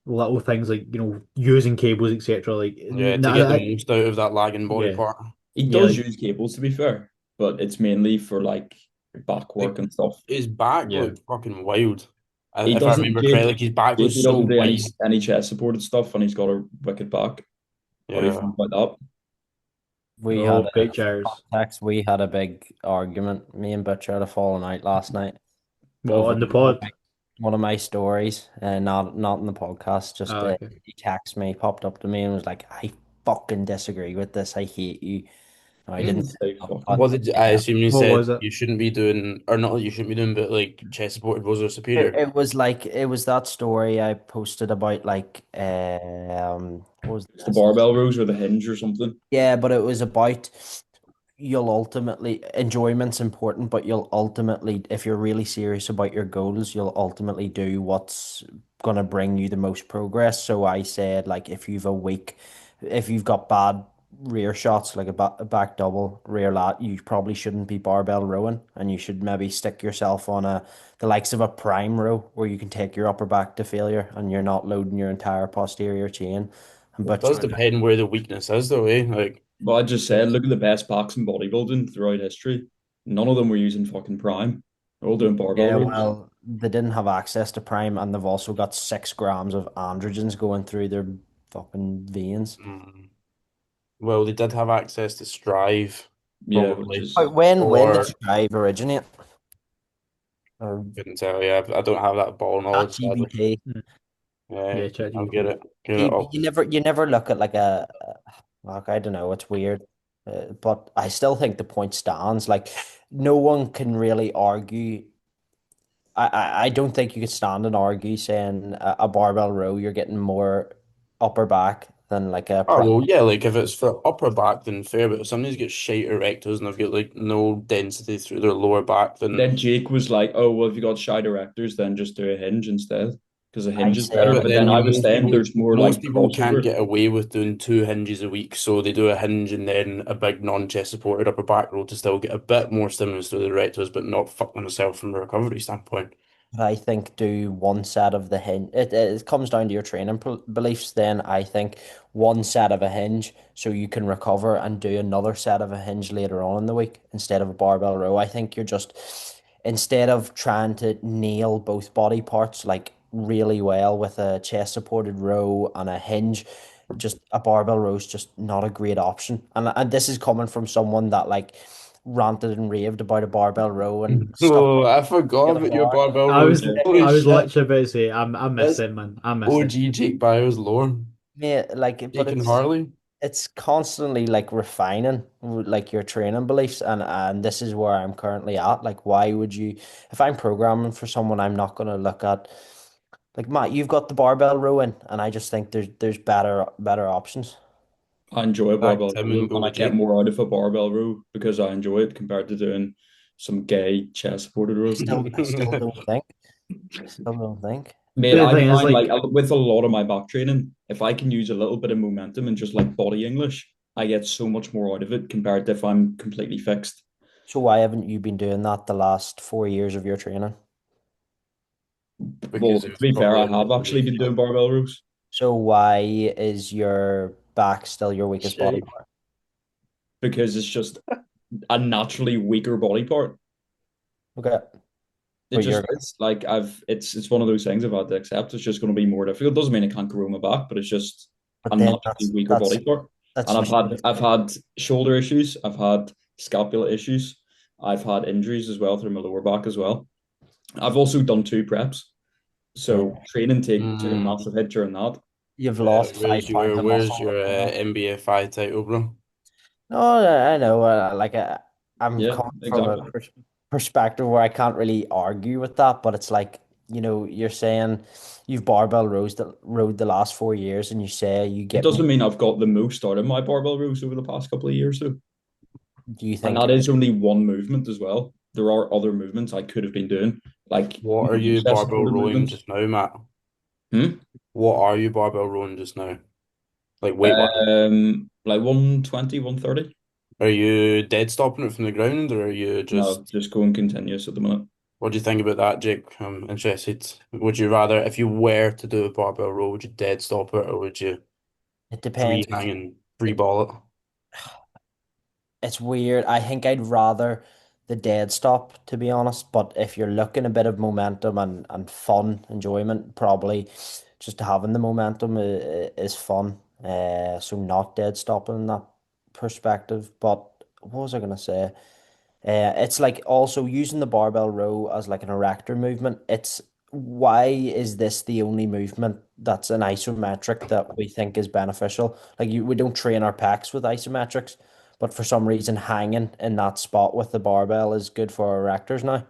little things like using cables, etc. Like, Yeah, to get the most out of that lagging body yeah, part. He yeah, does like, use cables to be fair, but it's mainly for like back Like work and stuff. his back yeah, looked fucking wild. He if I doesn't. remember correctly, like his back Jake, was he so doesn't do wide. any chest supported stuff, and he's got a wicked back. What do you Yeah. think about that? We had No, a big chairs. context. We had a big argument. Me and Butcher had a falling out last night What over on the pod? one of my stories, and not in the podcast. Just Oh, okay. he texted me, popped up to me, and was like, "I fucking disagree with this. I hate you." No, I didn't say Say that, fucking. but What did I assume you What said was it? you shouldn't be doing, or not that you shouldn't be doing, but like chest supported was their superior. it was like it was that story I posted about like what was It's the this? barbell rows or the hinge or something. Yeah, but it was about you'll ultimately enjoyment's important, but you'll ultimately, if you're really serious about your goals, you'll ultimately do what's gonna bring you the most progress. So I said, like, if you've got bad rear shots, like a back double, rear lat, you probably shouldn't be barbell rowing, and you should maybe stick yourself on the likes of a prime row where you can take your upper back to failure and you're not loading your entire posterior chain. And It but does depend where the weakness is, though, eh? Like, But I just said, look at the best backs in bodybuilding throughout history. None of them were using fucking prime. They're all doing barbell Yeah, rows. well, they didn't have access to Prime, and they've also got 6 grams of androgens going through their fucking veins. mm, well, they did have access to Strive, Yeah, which probably, is When did or Strive originate? Or couldn't tell you. I don't have that ball knowledge, sadly. ChatGPT? Hmm. Yeah, Yeah, I'll ChatGPT. get it See, up. you never look at like like I don't know, it's weird, but I still think the point stands. Like no one can really argue. I don't think you could stand and argue saying a barbell row you're getting more upper back than like a Oh prime. well, yeah. Like if it's for upper back, then fair. But if somebody's got shite erectors and they've got like no density through their lower back, then then Jake was like, "Oh well, if you got shy directors, then just do a hinge instead because a I hinge is yeah. better." said But But then then you I was saying there's more most like people can't crossover. get away with doing 2 hinges a week, so they do a hinge and then a big non-chest supported upper back row to still get a bit more stimulus through the erectors, but not fuck themselves from a recovery standpoint. I think do one set of the hinge. It comes down to your training beliefs. Then I think one set of a hinge so you can recover and do another set of a hinge later on in the week instead of a barbell row. I think you're just instead of trying to nail both body parts like really well with a chest supported row and a hinge, just a barbell row is just not a great option. And this is coming from someone that like ranted and raved about a barbell row and stuff Oh, I the forgot other about your bar. barbell I rows. was Yeah. Holy I was shit. literally about to say I miss That's it, man. I miss it. OG Jake Bio's lore. Yeah, like, but Jake and Harley. it's constantly like refining like your training beliefs, and this is where I'm currently at. Like, why would you, if I'm programming for someone, I'm not gonna look at like Matt, you've got the barbell rowing, and I just think there's better options. I enjoy a Back barbell Tim row and go and I with get Jake. more out of a barbell row because I enjoy it compared to doing some gay chest supported row. I still don't think. I still don't think. Mate, The I thing is, find like like, with a lot of my back training, if I can use a little bit of momentum and just like body English, I get so much more out of it compared to if I'm completely fixed. So why haven't you been doing that the last 4 years of your training? Well, Because to it was be fair, probably I a lot have actually been easier. doing barbell rows So why is your back still your weakest body Shit. part? because it's just a naturally weaker body part. Okay, It but just you're is like it's one of those things I've had to accept. It's just going to be more difficult. Doesn't mean I can't grow my back, but it's just a but then naturally weaker body part. that's And usually I've had shoulder issues, I've had scapula issues, I've had injuries as well through my lower back as well. I've also done 2 preps, yeah. so training took a Mm, massive hit during that. You've lost five pounds of where's muscle. your NBA title, bro? No, I know. I'm Yeah, coming from a exactly. perspective where I can't really argue with that, but it's like, you're saying you've barbell rode the last 4 years, and you say you It get. doesn't mean I've got the most out of my barbell rows over the past couple of years, though. Do you And think that is only one movement as well. There are other movements I could have been doing, like What are you chest barbell supported rowing movements. just now, Matt? Hmm? What are you barbell rowing just now? Like weight wise? Like 120, 130. Are you dead stopping it from the ground or are you No, just just going continuous at the minute. what do you think about that, Jake? I'm interested. Would you rather if you were to do a barbell row, would you dead stop it or would you it depends? free hang and free ball it? It's weird. I think I'd rather the dead stop, to be honest. But if you're looking a bit of momentum and fun, enjoyment, probably just having the momentum is fun. So not dead stopping in that perspective. But what was I gonna say? It's like also using the barbell row as like an erector movement. It's why is this the only movement that's an isometric that we think is beneficial? Like we don't train our pecs with isometrics, but for some reason hanging in that spot with the barbell is good for our erectors now.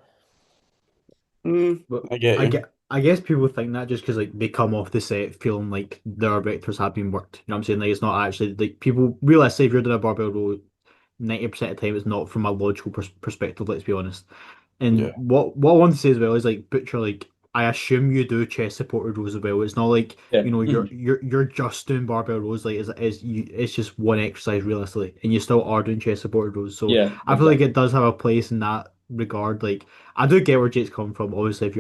But I get you. I guess people think that just because like they come off the set feeling like their vectors have been worked. You know what I'm saying? Like it's not actually like people realize say if you're doing a barbell row, 90% of the time it's not from a logical perspective, let's be honest. Yeah, And what I want to say as well is like Butcher, like I assume you do chest supported rows as well. It's not like Yeah. you know you're just doing barbell rows like it's just one exercise realistically, and you still are doing chest supported rows. So Yeah, I feel like exactly. it does have a place in that regard. Like I do get where Jake's come from. Obviously, if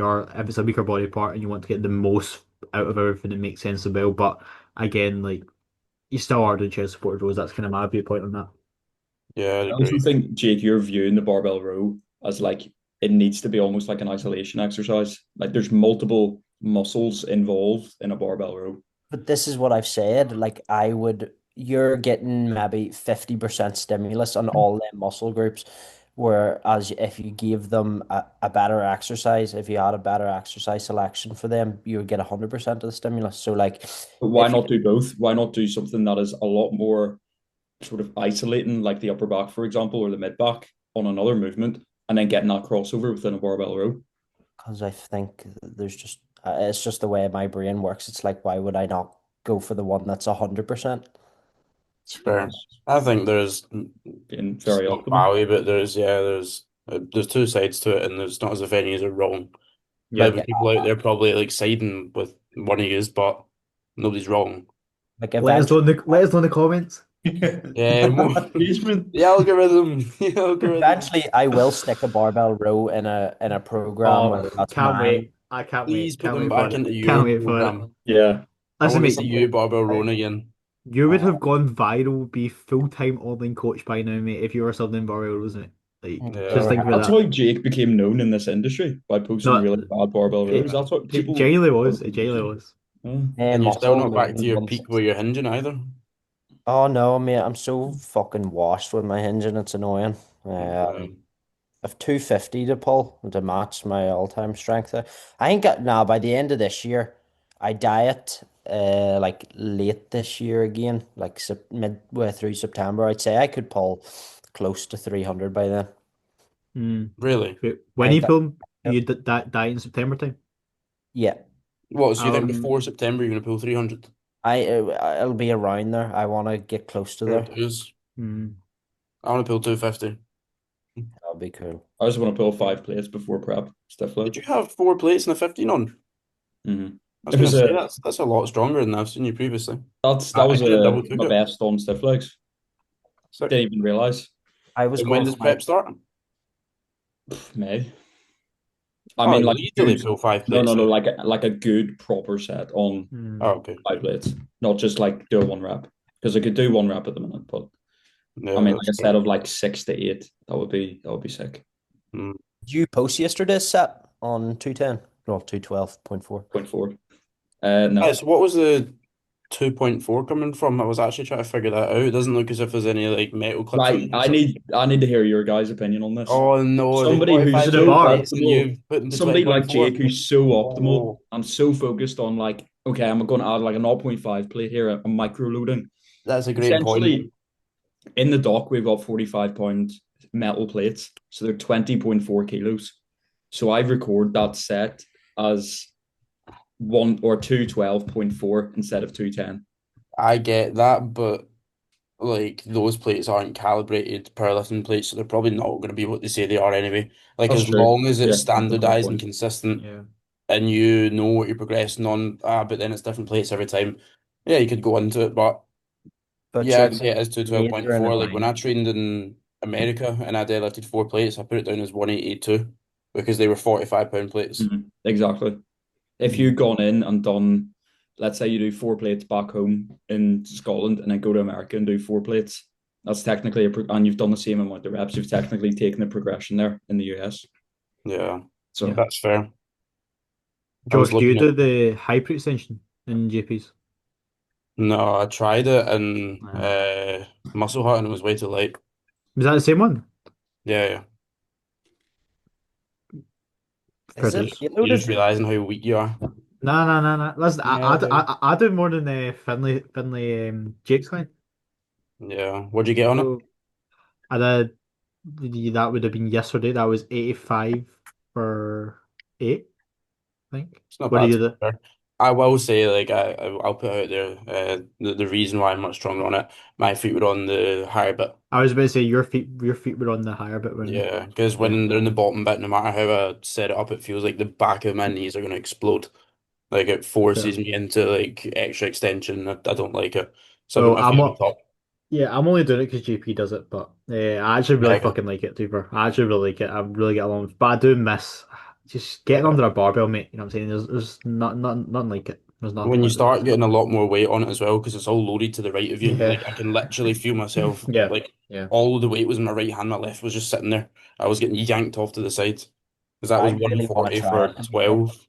it's a weaker body part and you want to get the most out of everything, it makes sense as well. But again, like you still are doing chest supported rows. That's kind of my viewpoint on that. yeah, I'd I also agree. think, Jake, you're viewing the barbell row as like it needs to be almost like an isolation exercise. Like there's multiple muscles involved in a barbell row. But this is what I've said. Like you're getting maybe 50% stimulus on all them muscle groups. Whereas if you gave them a better exercise, if you had a better exercise selection for them, you would get 100% of the stimulus. So like But why if you not do both? Why not do something that is a lot more sort of isolating, like the upper back, for example, or the mid back on another movement, and then getting that crossover within a barbell row? because I think there's just it's just the way my brain works. It's like why would I not go for the one that's 100%? It's fair. I think there's Being it's very not optimal. value, but there's two sides to it, and it's not as if any are wrong. Yeah. Maybe Like people out there probably like siding with one of yous, but nobody's wrong. like Let us know in the comments. Yeah, more Engagement. the algorithm, the algorithm. eventually I will stick a barbell row in a program, Oh, whether that's can't mine. wait. I can't Please wait. put Can't them wait for back it. into Can't your wait for it. program. Yeah. I Listen, want to mate, see you, Barbell Roan again. you would Uh, have gone viral, be full-time online coach by now, mate, if you were something viral, wasn't it? Like, just Yeah, think or about That's that. how Jake became known in this industry by posting No, really bad barbell rows. it That's what people. genuinely was. It genuinely was. Oh, and you're still muscle not back to movement your one peak where you're sixty. hinging either. Oh no, mate, I'm so fucking washed with my hinging, it's annoying. Yeah. I've 250 to pull to match my all-time strength there. I ain't got now by the end of this year, I diet like late this year again, like midway through September. I'd say I could pull close to 300 by then. Mm. Really? Wait, I when think you that, film, you that die in September time. yeah, What, so you think Um, before September you're going to pull 300? it'll be around there. I want to get close to Fair there. dues. mm. I want to pull 250. That'll be cool. I just want to pull 5 plates before prep. Stiff Did load. you have 4 plates and a 15 on? I was It going was to say a that's a lot stronger than I've seen you previously. that I was could have a double took my it. best on stiff legs. Sick. Didn't even realize. I was And when going does for my prep start? May. I Oh, mean, you'll like easily good. pull five No, plates no, no. out. Like a good proper set on Oh, Mm. okay. 5 plates, not just like do a one rep because I could do one rep at the minute. But I Yeah, mean, that's like a set fair. of like 6 to 8, that would be sick. Mm. Did you post yesterday's set on 210? No, 212.4. Point forward. Right, No. so what was the 2.4 coming from? I was actually trying to figure that out. It doesn't look as if there's any like metal clips on Right. it or I something. need I need to hear your guys' opinion on this. Oh no, the Somebody Is it who's 45 the so pound bar? plates and optimal, you've put into somebody like 20.4. Jake who's so optimal Oh, and so focused on like, okay, I'm going to add like a 0.5 plate here, a micro loading. that's a great point. Essentially, in the dock, we've got 45-pound metal plates, so they're 20.4 kilos. So I record that set as 212.4 instead of 210. I get that, but like those plates aren't calibrated powerlifting plates, so they're probably not going to be what they say they are anyway. Like That's as true. long as Yeah, it's that's a fair standardized and point. consistent, Yeah. and you know what you're progressing on, but then it's different plates every time. Yeah, you could go into it, but But yeah, you're I'd say it is to razor in a 12.4. Like when I bind. trained in America and I deadlifted 4 plates, I put it down as 182 because they were 45 pound plates. Exactly. If Mm. you'd gone in and done, let's say you do 4 plates back home in Scotland and then go to America and do 4 plates, That's technically and you've done the same amount of reps. You've technically taken the progression there in the US. Yeah, Yeah. So that's fair. I was Josh, do you looking at do the hyper extension in JPs? no, I tried it in Uh, Muscle Hut and it was way too late. was that the same one? Yeah, yeah. Is Fair it dues. You're just preloaded? realizing how weak you are. No, no, no, no. Listen, Yeah, I do more than Finley Jake's client. yeah. What'd you get on it? So I did, that would have been yesterday. That was 85 for 8, I think. It's not What do bad you to be do? fair. I will say, like, I'll put out there the reason why I'm much stronger on it. My feet were on the higher bit. I was about to say your feet were on the higher bit, weren't Yeah, because they? Yeah. when they're in the bottom bit, no matter how I set it up, it feels like the back of my knees are going to explode. Like it Fair. forces me into like extra extension. I don't like it. So I put Well, my feet on top. I'm only doing it because JP does it, but I actually really Yeah, fucking like it, Tuber. I actually really like it. I really get along with it. But I do miss just getting yeah. under a barbell, mate. You know what I'm saying? There's nothing like it. There's nothing When you like it. start getting a lot more weight on it as well, because it's all loaded to the right of you, Yeah. like I can literally feel myself, Yeah. like Yeah. all of the weight was in my right hand, my left was just sitting there. I was getting yanked off to the side because that I was really want to 140 try for it, Tuber. 12.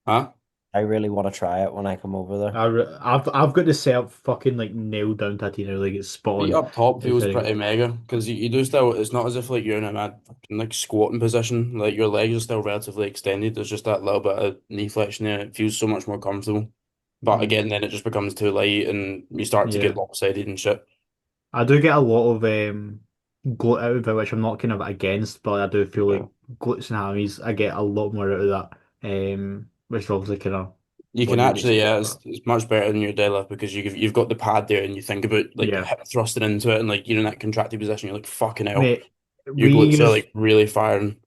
Huh? I really want to try it when I come over there. I've got the setup fucking like nailed down to a T now. Like it's spot Feet on. up top It's feels very pretty good. mega because you do still, it's not as if like you're in a mad fucking like squatting position, like your legs are still relatively extended. There's just that little bit of knee flexion there. It feels so much more comfortable. But Mm, again, then it just becomes too light and you start to yeah. get lopsided and shit. I do get a lot of glute out of it, which I'm not kind of against, but I do feel Yeah. like glutes and hammies, I get a lot more out of that. Which is obviously kind of You what can you would actually, expect. yeah, But it's much better than your deadlift because you've got the pad there and you think about like yeah, hip thrusting into it and like you're in that contracted position, you're like fucking hell. mate, Your we glutes are use like really firing.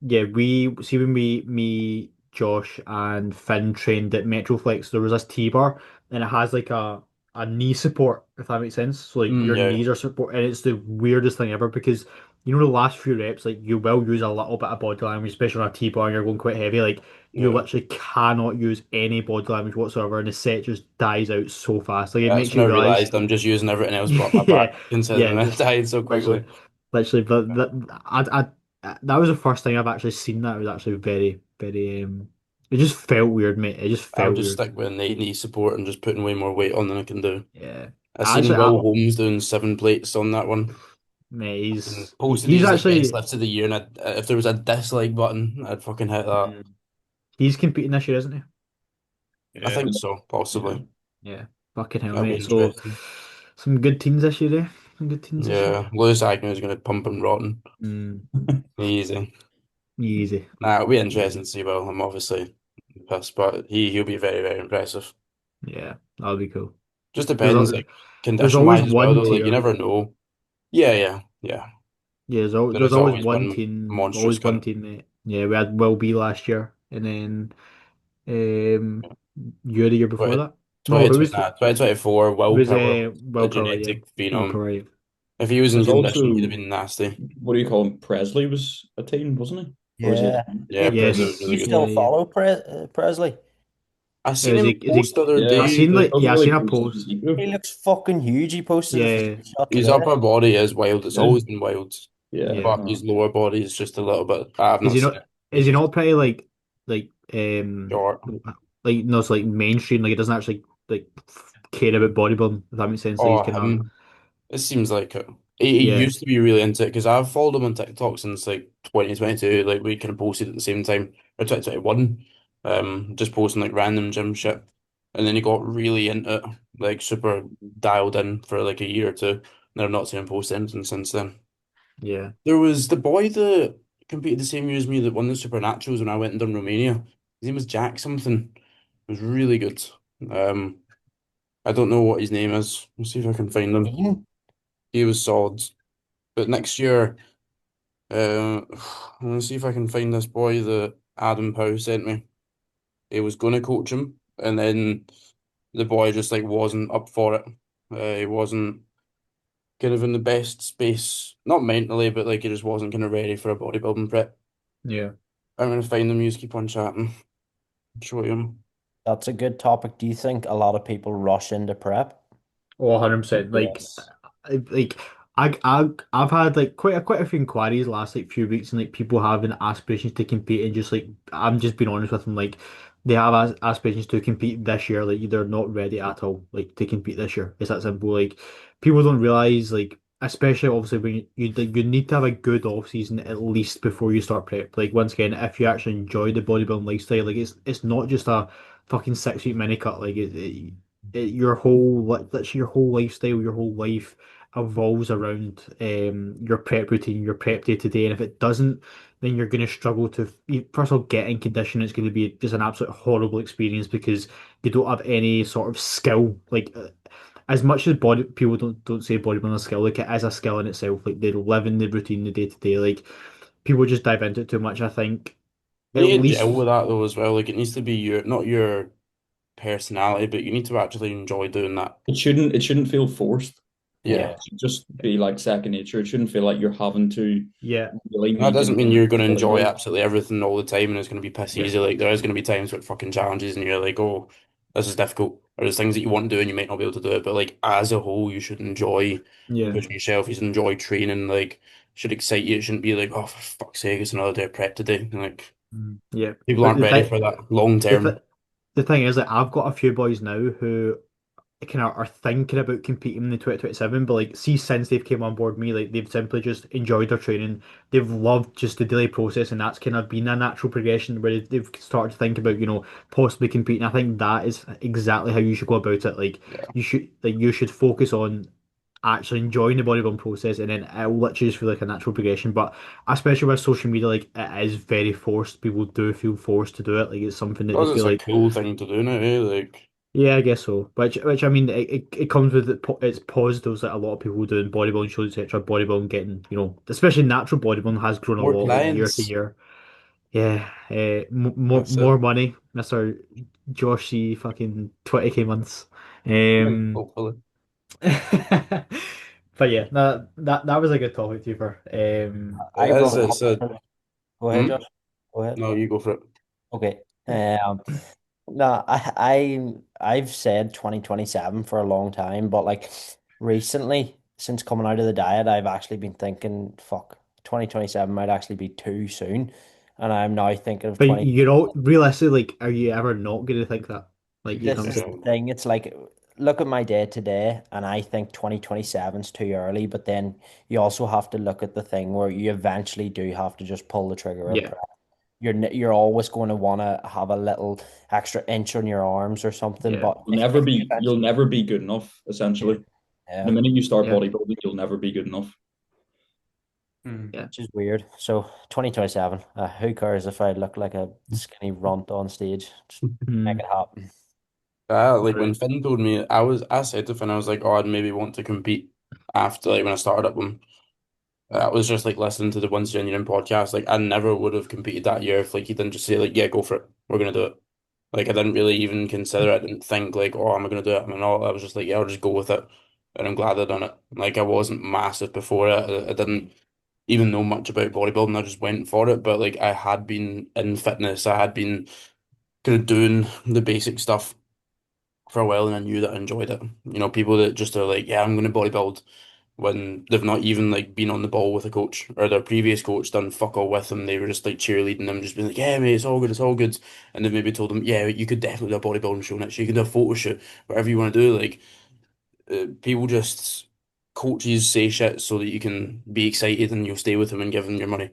yeah, we see when me, Josh, and Finn trained at Metroflex, there was this T-bar and it has like a knee support, if that makes sense. So like Mm, your yeah, knees are support, and it's the weirdest thing ever because you know the last few reps, like you will use a little bit of body language, especially on a T-bar and you're going quite heavy. Like you yeah. literally cannot use any body language whatsoever, and the set just dies out so fast. Like it That's makes when you I realize, realized I'm just using everything else but my back yeah, considering yeah, it just died so literally, quickly. literally. But that was the first time I've actually seen that. It was actually very, very. It just felt weird, mate. It just I'll felt just weird. stick with knee support and just putting way more weight on than I can do. Yeah, I seen actually, Will Holmes doing 7 plates on that one mate, and he's posted he's these like best actually lifts of the year and if there was a dislike button, I'd fucking hit that. mm, he's competing this year, isn't he? I Yeah. think so, yeah. possibly. Yeah, fucking hell, That'll be mate. So interesting. some good teams this year, eh? Some good teams this year. Yeah, Lewis Agnew is going to pump and rotten. Mm, Easy. easy. Nah, it'll be interesting to see. Well, I'm obviously pissed, but he'll be very, very impressive. Yeah, that'll be cool. Just There's depends, al- like there's condition always wise as well, one though. Like you tier. never know. Yeah, yeah, yeah. Yeah, There there's is always always one one team, monstrous cunt. mate. Yeah, we had Will B last year, and then you the year before 20, that. No, who was it? 2024, Was willpower, a Willpower, yeah, genetic phenom. Willpower. Yeah. If he was in There's condition, he'd have also been nasty. what do you call him? Presley was a teen, wasn't he? Or is he? Yeah. Yeah, Hey, Presley do was Yes, really you good. still yeah, yeah. follow Presley? I seen him Is he? post the other Yeah, I day seen that like doesn't I really seen a post his post. physique He though. looks fucking huge. He posted a Yeah, physique shot his today. upper body is wild. It's Yeah, always been wild, yeah. yeah. but his No. lower body is just a little bit. I've Is not he seen not? it. Is he He's not pretty like short. no, it's like mainstream. Like it doesn't actually like care about bodybuilding. If that makes sense. Like he's Oh, kind of him. It seems like it. He yeah, used to be really into it because I've followed him on TikTok since like 2022. Like we kind of posted at the same time, or 2021. Just posting like random gym shit, and then he got really into it, like super dialed in for like a year or two. And I've not seen him post anything since then. yeah, There was the boy that competed the same year as me that won the Supernaturals when I went and done Romania. His name was Jack something. It was really good. Um, I don't know what his name is. Let's see if I can find him. Mean? He was solid. But next year, let's see if I can find this boy that Adam Pow sent me. He was gonna coach him, and then the boy just like wasn't up for it. He wasn't kind of in the best space, not mentally, but like he just wasn't kind of ready for a bodybuilding prep. yeah. I'm gonna find him. You just keep on chatting. Show him. That's a good topic. Do you think a lot of people rush into prep? Oh, 100%. Yes. Like I've had like quite a few inquiries last like few weeks and like people having aspirations to compete and just like I'm just being honest with them like they have aspirations to compete this year like they're not ready at all like to compete this year. It's that simple. Like people don't realize like especially obviously when you need to have a good off season at least before you start prep. Like once again, if you actually enjoy the bodybuilding lifestyle, like it's not just a fucking 6 week mini cut. Like your whole like literally your whole lifestyle, your whole life evolves around your prep routine, your prep day to day. And if it doesn't, then you're going to struggle to, first of all, get in condition. It's going to be just an absolute horrible experience because you don't have any sort of skill. Like, as much as body people don't say bodybuilding is a skill, like it is a skill in itself. Like they live in the routine, the day to day. Like people just dive into it too much. I think You at need to gel least, with that though as well. Like it needs to be your not your personality, but you need to actually enjoy doing that. It shouldn't feel forced. Yeah. Yeah. It should just be like second nature. It shouldn't feel like you're having to yeah, really And that meet doesn't and mean you're going to enjoy bodybuild. absolutely everything all the time and it's going to be piss yeah, easy. Like there is going to be times with fucking challenges and you're like, oh, this is difficult. Or there's things that you want to do and you might not be able to do it. But like as a whole, you should enjoy yeah, pushing yourself. You should enjoy training. Like it should excite you. It shouldn't be like, oh, for fuck's sake, it's another day of prep today. And, like yeah. people But aren't ready for that long the th term. the thing is that I've got a few boys now who kind of are thinking about competing in the 2027, but like see since they've came on board me, like they've simply just enjoyed their training. They've loved just the daily process, and that's kind of been a natural progression where they've started to think about, possibly competing. I think that is exactly how you should go about it. Like Yeah. you should focus on actually enjoying the bodybuilding process, and then it will literally just feel like a natural progression. But especially with social media, like it is very forced. People do feel forced to do it. Like it's something that they Because it's feel a like cool thing to do now, eh? Like, yeah, I guess so. Which I mean, it comes with its positives that a lot of people doing bodybuilding shows, etc. Bodybuilding getting, especially natural bodybuilding has grown a more lot like year to clients. year. Yeah, more That's it. more money, Mr. Josh C. Fucking 20K months. Um, Hopefully. but yeah, that was a good topic, Keeper. It I is, brought it's a, up. Go ahead, hmm? Josh. Go ahead. No, you go for it. Okay. No, I've said 2027 for a long time, but like recently, since coming out of the diet, I've actually been thinking, fuck, 2027 might actually be too soon. And I'm now thinking of But 20. realistically, like, are you ever not going to think that? Like, you know what I'm This is the saying? thing. It's like, look at my day today, and I think 2027 is too early, but then you also have to look at the thing where you eventually do have to just pull the trigger and Yeah, you're always going to want to have a little extra inch on your arms or something. yeah, But You'll if never you be you'll eventually, never be good enough, essentially. The yeah, minute you start yeah, bodybuilding, you'll never be good enough. Hmm. yeah. which is weird. So 2027, who cares if I look like a skinny runt on stage? Just make Mm, it happen. Like when right. Finn told me, I said to Finn, I was like, oh, I'd maybe want to compete after, like when I started up them. I was just like listening to the Once Genuine podcast. Like I never would have competed that year if like he didn't just say like, yeah, go for it. We're gonna do it. Like I didn't really even consider it. I didn't think like, oh, am I gonna do it? I mean, all I was just like, yeah, I'll just go with it. And I'm glad I done it. Like I wasn't massive before it. I didn't even know much about bodybuilding. I just went for it. But like I had been in fitness. I had been kind of doing the basic stuff for a while and I knew that I enjoyed it. You know, people that just are like, yeah, I'm going to bodybuild when they've not even like been on the ball with a coach or their previous coach done fuck all with them. They were just like cheerleading them, just being like, yeah, mate, it's all good, it's all good. And they've maybe told them, yeah, you could definitely do a bodybuilding show next year. You can do a photo shoot, whatever you want to do. Like, people just, coaches say shit so that you can be excited and you'll stay with them and give them your money.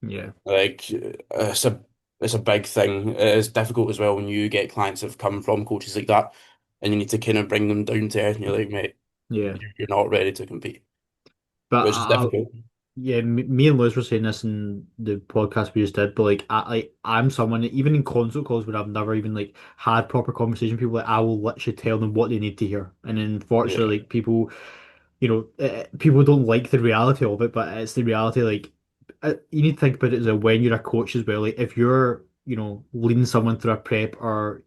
Yeah. Like it's a big thing. It's difficult as well when you get clients that have come from coaches like that, and you need to kind of bring them down to earth. And you're like, mate, Yeah. you're not ready to compete, But which is difficult. yeah, me and Liz were saying this in the podcast we just did, but I'm someone even in consult calls where I've never even like had proper conversation with people, like I will literally tell them what they need to hear. And unfortunately, Yeah, like people, people don't like the reality of it, but it's the reality. Like you need to think about it as a when you're a coach as well. Like if you're, leading someone through a prep or,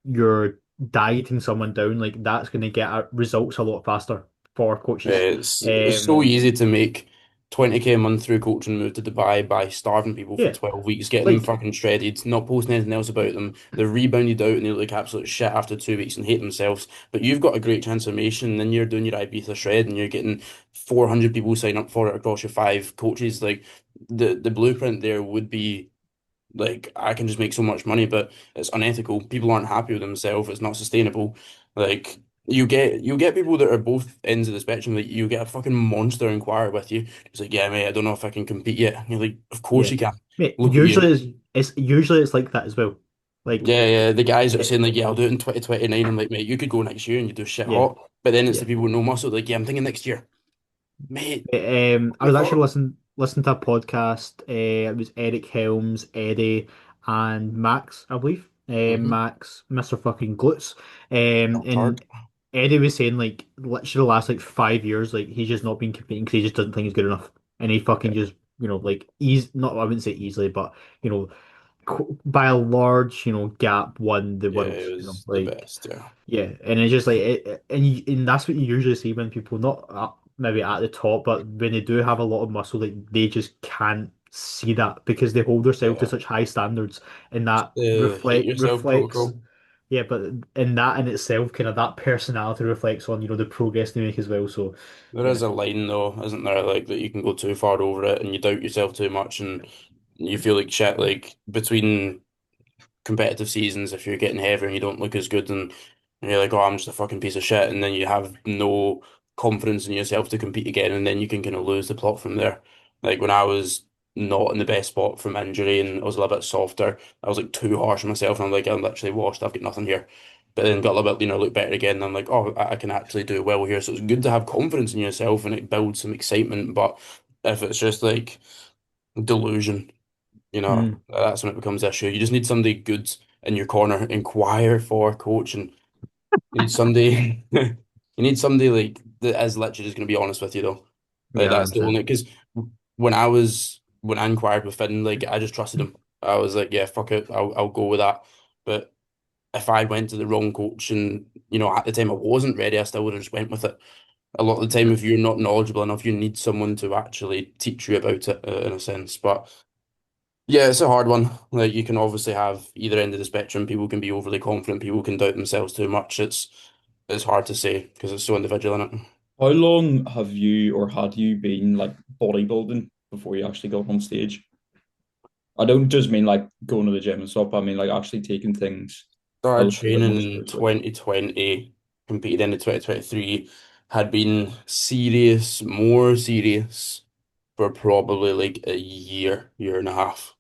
you're dieting someone down, like that's going to get results a lot faster for coaches. it's so Um, easy to make. 20K a month through coaching, move to Dubai by starving people for Yeah, 12 weeks, getting them like fucking shredded, not posting anything else about them. They're rebounded out and they look like absolute shit after 2 weeks and hate themselves. But you've got a great transformation, and then you're doing your Ibiza shred and you're getting 400 people sign up for it across your 5 coaches. Like the blueprint there would be like I can just make so much money, but it's unethical. People aren't happy with themselves. It's not sustainable. Like you get people that are both ends of the spectrum. Like you get a fucking monster inquire with you. It's like, yeah, mate, I don't know if I can compete yet. And you're like, of course yeah, you can. mate. Look at you. Usually it's like that as well. Like Yeah, yeah. The guys that are eh, saying like, yeah, I'll do it in 2029. I'm like, mate, you could go next year and you do shit yeah, hot. But then it's yeah. the people with no muscle. Like, yeah, I'm thinking next year, mate. I was actually listening to a podcast. It was Eric Helms, Eddie, and Max, I believe. Mm-hmm. Max, Mr. fucking Glutes. Tart. And Eddie was saying like literally the last like 5 years, like he's just not been competing because he just doesn't think he's good enough, and he fucking Yeah, just like ease not I wouldn't say easily, but you know by a large gap won the yeah, world. it was the Like best. Yeah, yeah, and it's just like and that's what you usually see when people not maybe at the top, but when they do have a lot of muscle, like they just can't see that because they hold themselves to yeah. such high standards, and that The hate yourself reflects. protocol. Yeah, but in that in itself, kind of that personality reflects on the progress they make as well. So There yeah, is a line though, isn't there? Like that you can go too far over it and you doubt yourself too much and you feel like shit. Like between competitive seasons, if you're getting heavier and you don't look as good and you're like, oh, I'm just a fucking piece of shit, and then you have no confidence in yourself to compete again, and then you can kind of lose the plot from there. Like when I was not in the best spot from injury and I was a little bit softer, I was like too harsh on myself, and I'm like, I'm literally washed. I've got nothing here. But then got a little bit, look better again, and I'm like, oh, I can actually do well here. So it's good to have confidence in yourself, and it builds some excitement. But if it's just like delusion, mm, that's when it becomes an issue. You just need somebody good in your corner. Inquire for coach, and you need somebody. You need somebody like that is literally just going to be honest with you, though. Like yeah, that's the 100%. only because when I inquired with Finn, like I just trusted him. I was like, yeah, fuck it, I'll go with that. But if I went to the wrong coach and at the time I wasn't ready, I still would have just went with it. A lot of the time, if you're not knowledgeable enough, you need someone to actually teach you about it in a sense. But yeah, it's a hard one. Like you can obviously have either end of the spectrum. People can be overly confident. People can doubt themselves too much. It's hard to say because it's so individual in it. How long have you or had you been like bodybuilding before you actually got on stage? I don't just mean like going to the gym and stuff. I mean like actually taking things a Started little bit more training in seriously. 2020, competed into 2023, had been serious, more serious for probably like a year and a half,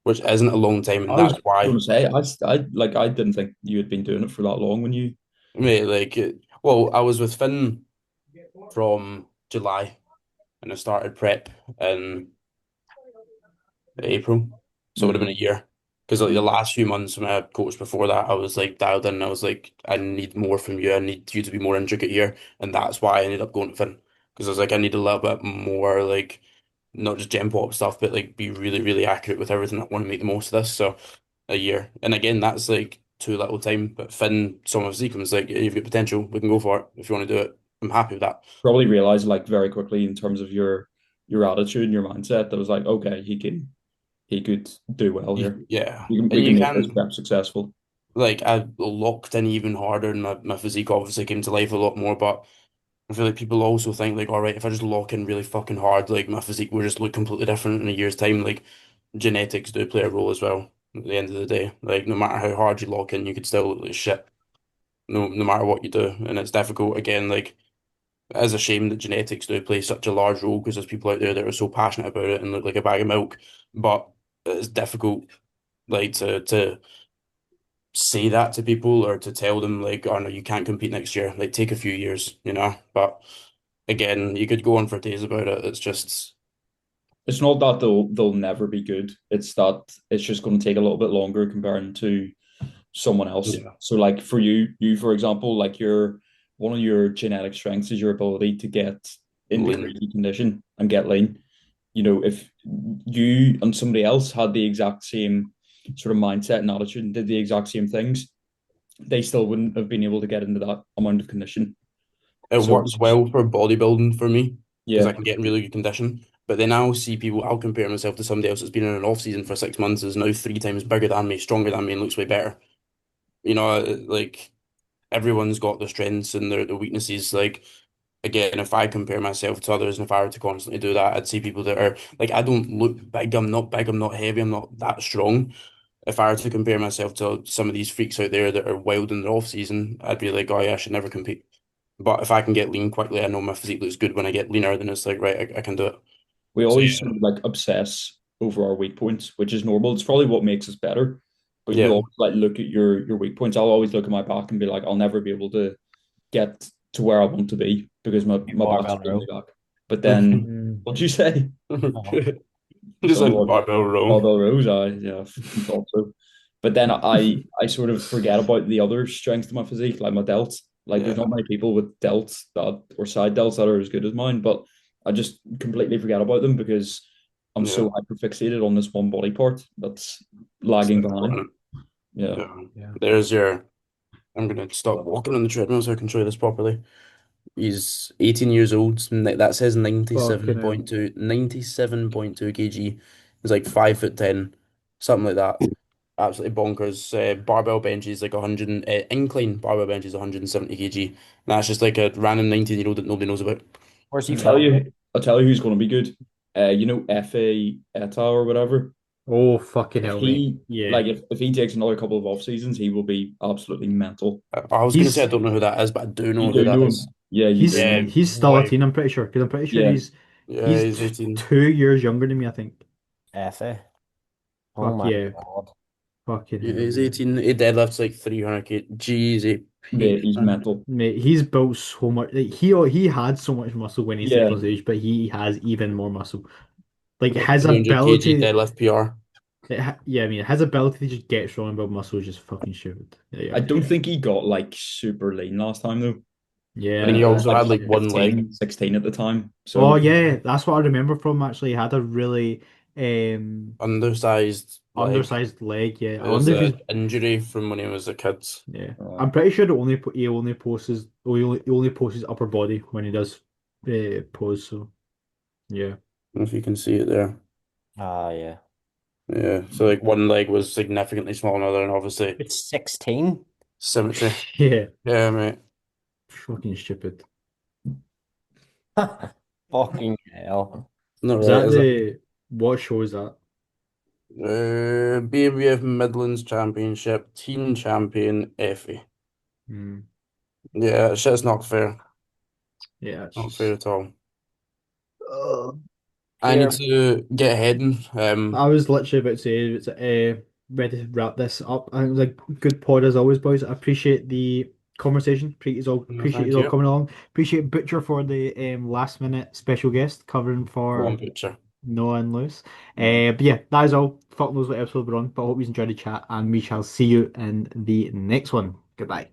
which isn't a long time, and I was that's going why. to say I didn't think you had been doing it for that long when you. Mate, well, I was with Finn from July, and I started prep in April. So it would have been Mm, a year. Because like the mm, last few months when I had coached before that, I was like dialed in. I was like, I need more from you. I need you to be more intricate here. And that's why I ended up going to Finn. Because I was like, I need a little bit more like not just gem pop stuff, but like be really, really accurate with everything. I want to make the most of this. So a year. And again, that's like too little time. But Finn saw my physique and was like, you've got potential. We can go for it. If you want to do it, I'm happy with that. Probably realized like very quickly in terms of your attitude and your mindset that was like, okay, he could do well here. Yeah. And We can you make this can prep successful. like I locked in even harder and my physique obviously came to life a lot more, but I feel like people also think like, all right, if I just lock in really fucking hard, like my physique will just look completely different in a year's time. Like genetics do play a role as well at the end of the day. Like no matter how hard you lock in, you could still look like shit. No matter what you do. And it's difficult again, like it is a shame that genetics do play such a large role because there's people out there that are so passionate about it and look like a bag of milk. But it's difficult like to say that to people or to tell them like, oh no, you can't compete next year. Like take a few years. But again, you could go on for days about it. It's just It's not that they'll never be good. It's that it's just going to take a little bit longer comparing to someone else. yeah, So like for you for example, like your one of your genetic strengths is your ability to get into lean. crazy condition and get lean. If you and somebody else had the exact same sort of mindset and attitude and did the exact same things, they still wouldn't have been able to get into that amount of condition. It So works well for bodybuilding for me because I yeah, can get in really good condition. But then I'll see people, I'll compare myself to somebody else that's been in an off season for 6 months, is now 3 times bigger than me, stronger than me, and looks way better. You know, like everyone's got their strengths and their weaknesses. Like again, if I compare myself to others, and if I were to constantly do that, I'd see people that are like, I don't look big, I'm not big, I'm not heavy, I'm not that strong. If I were to compare myself to some of these freaks out there that are wild in their off season, I'd be like, oh yeah, I should never compete. But if I can get lean quickly, I know my physique looks good when I get leaner, then it's like, right, I can do it. We So always yeah, sort of like obsess over our weak points, which is normal. It's probably what makes us better. But you yeah, always like look at your weak points. I'll always look at my back and be like, I'll never be able to get to where I want to be because my back's Barbell extremely row. back. But then Mm. what'd you say? Oh, just Sorry, like what? barbell row. Barbell rows, I yeah, I thought so. But then I sort of forget about the other strengths to my physique, like my delts. Like there's Yeah, not many people with delts that or side delts that are as good as mine, but I just completely forget about them because I'm yeah, so hyper fixated on this one body part that's it's lagging that behind. important. Yeah. Yeah, Yeah. there's your. I'm gonna stop walking on the treadmill so I can show you this properly. He's 18 years old. That says Fucking hell. 97.2 kg. He's like 5'10", something like that. Absolutely bonkers. Barbell bench is like 100, incline barbell bench is 170 kg. And that's just like a random 19-year-old that nobody knows about. where's he I'll tell from? you, I'll tell you who's going to be good. You know, Fa Eta or whatever. Oh, fucking If hell, mate. he Yeah. like if he takes another couple of off seasons, he will be absolutely mental. I was gonna say I He's don't know who that is, but I do You know who do that know is. him. Yeah, you do know Yeah, him. he's still a boy. teen, I'm pretty sure. Because I'm pretty sure Yeah. Yeah, he's he's 18. 2 years younger than me, I think. FA. Oh Fuck my yeah. God. Fucking Yeah, hell, he's yeah. 18. He deadlifts like 300 kg. He's a Yeah, peak, he's man. mental. Mate, he's built so much. Like, he had so much muscle when he's this Yeah. close age, but he has even more muscle. Like Like his 300 kg ability, deadlift PR. yeah, I mean, his ability to just get strong and build muscle is just fucking stupid. Yeah, I don't think he got like super lean last time though. I I think yeah, think he he was also that's like had like yeah. one leg. 15, 16 at the time. Oh So yeah, that's what I remember from him, actually. He had a really Undersized leg. undersized leg. Yeah, I It was wonder if he's an injury from when he was a kid. yeah. uh, I'm pretty sure he only posts he only posts his upper body when he does pose. So yeah. I don't know if you can see it there. Ah, yeah. Yeah, so like one leg was significantly smaller than another, and obviously It's 16. symmetry. Yeah, Yeah, mate. fucking stupid. Fucking hell. Not Is right, that is it? the what show is that? BMWF Midlands Championship, Teen Champion, Effie. Hmm. Yeah, shit's not fair. Yeah, it's Not fair just. at all. Uh, I need Here. to get heading. I was literally about to say it's ready to wrap this up. I think it was a good pod as always, boys. I appreciate the conversation. No, Appreciate thank you all you. coming along. Appreciate Butcher for the last minute special guest covering Go on, for Butcher. Noah and Lewis. yeah. But yeah, that is all. Fuck knows what episode we're on, but I hope you enjoyed the chat, and we shall see you in the next one. Goodbye.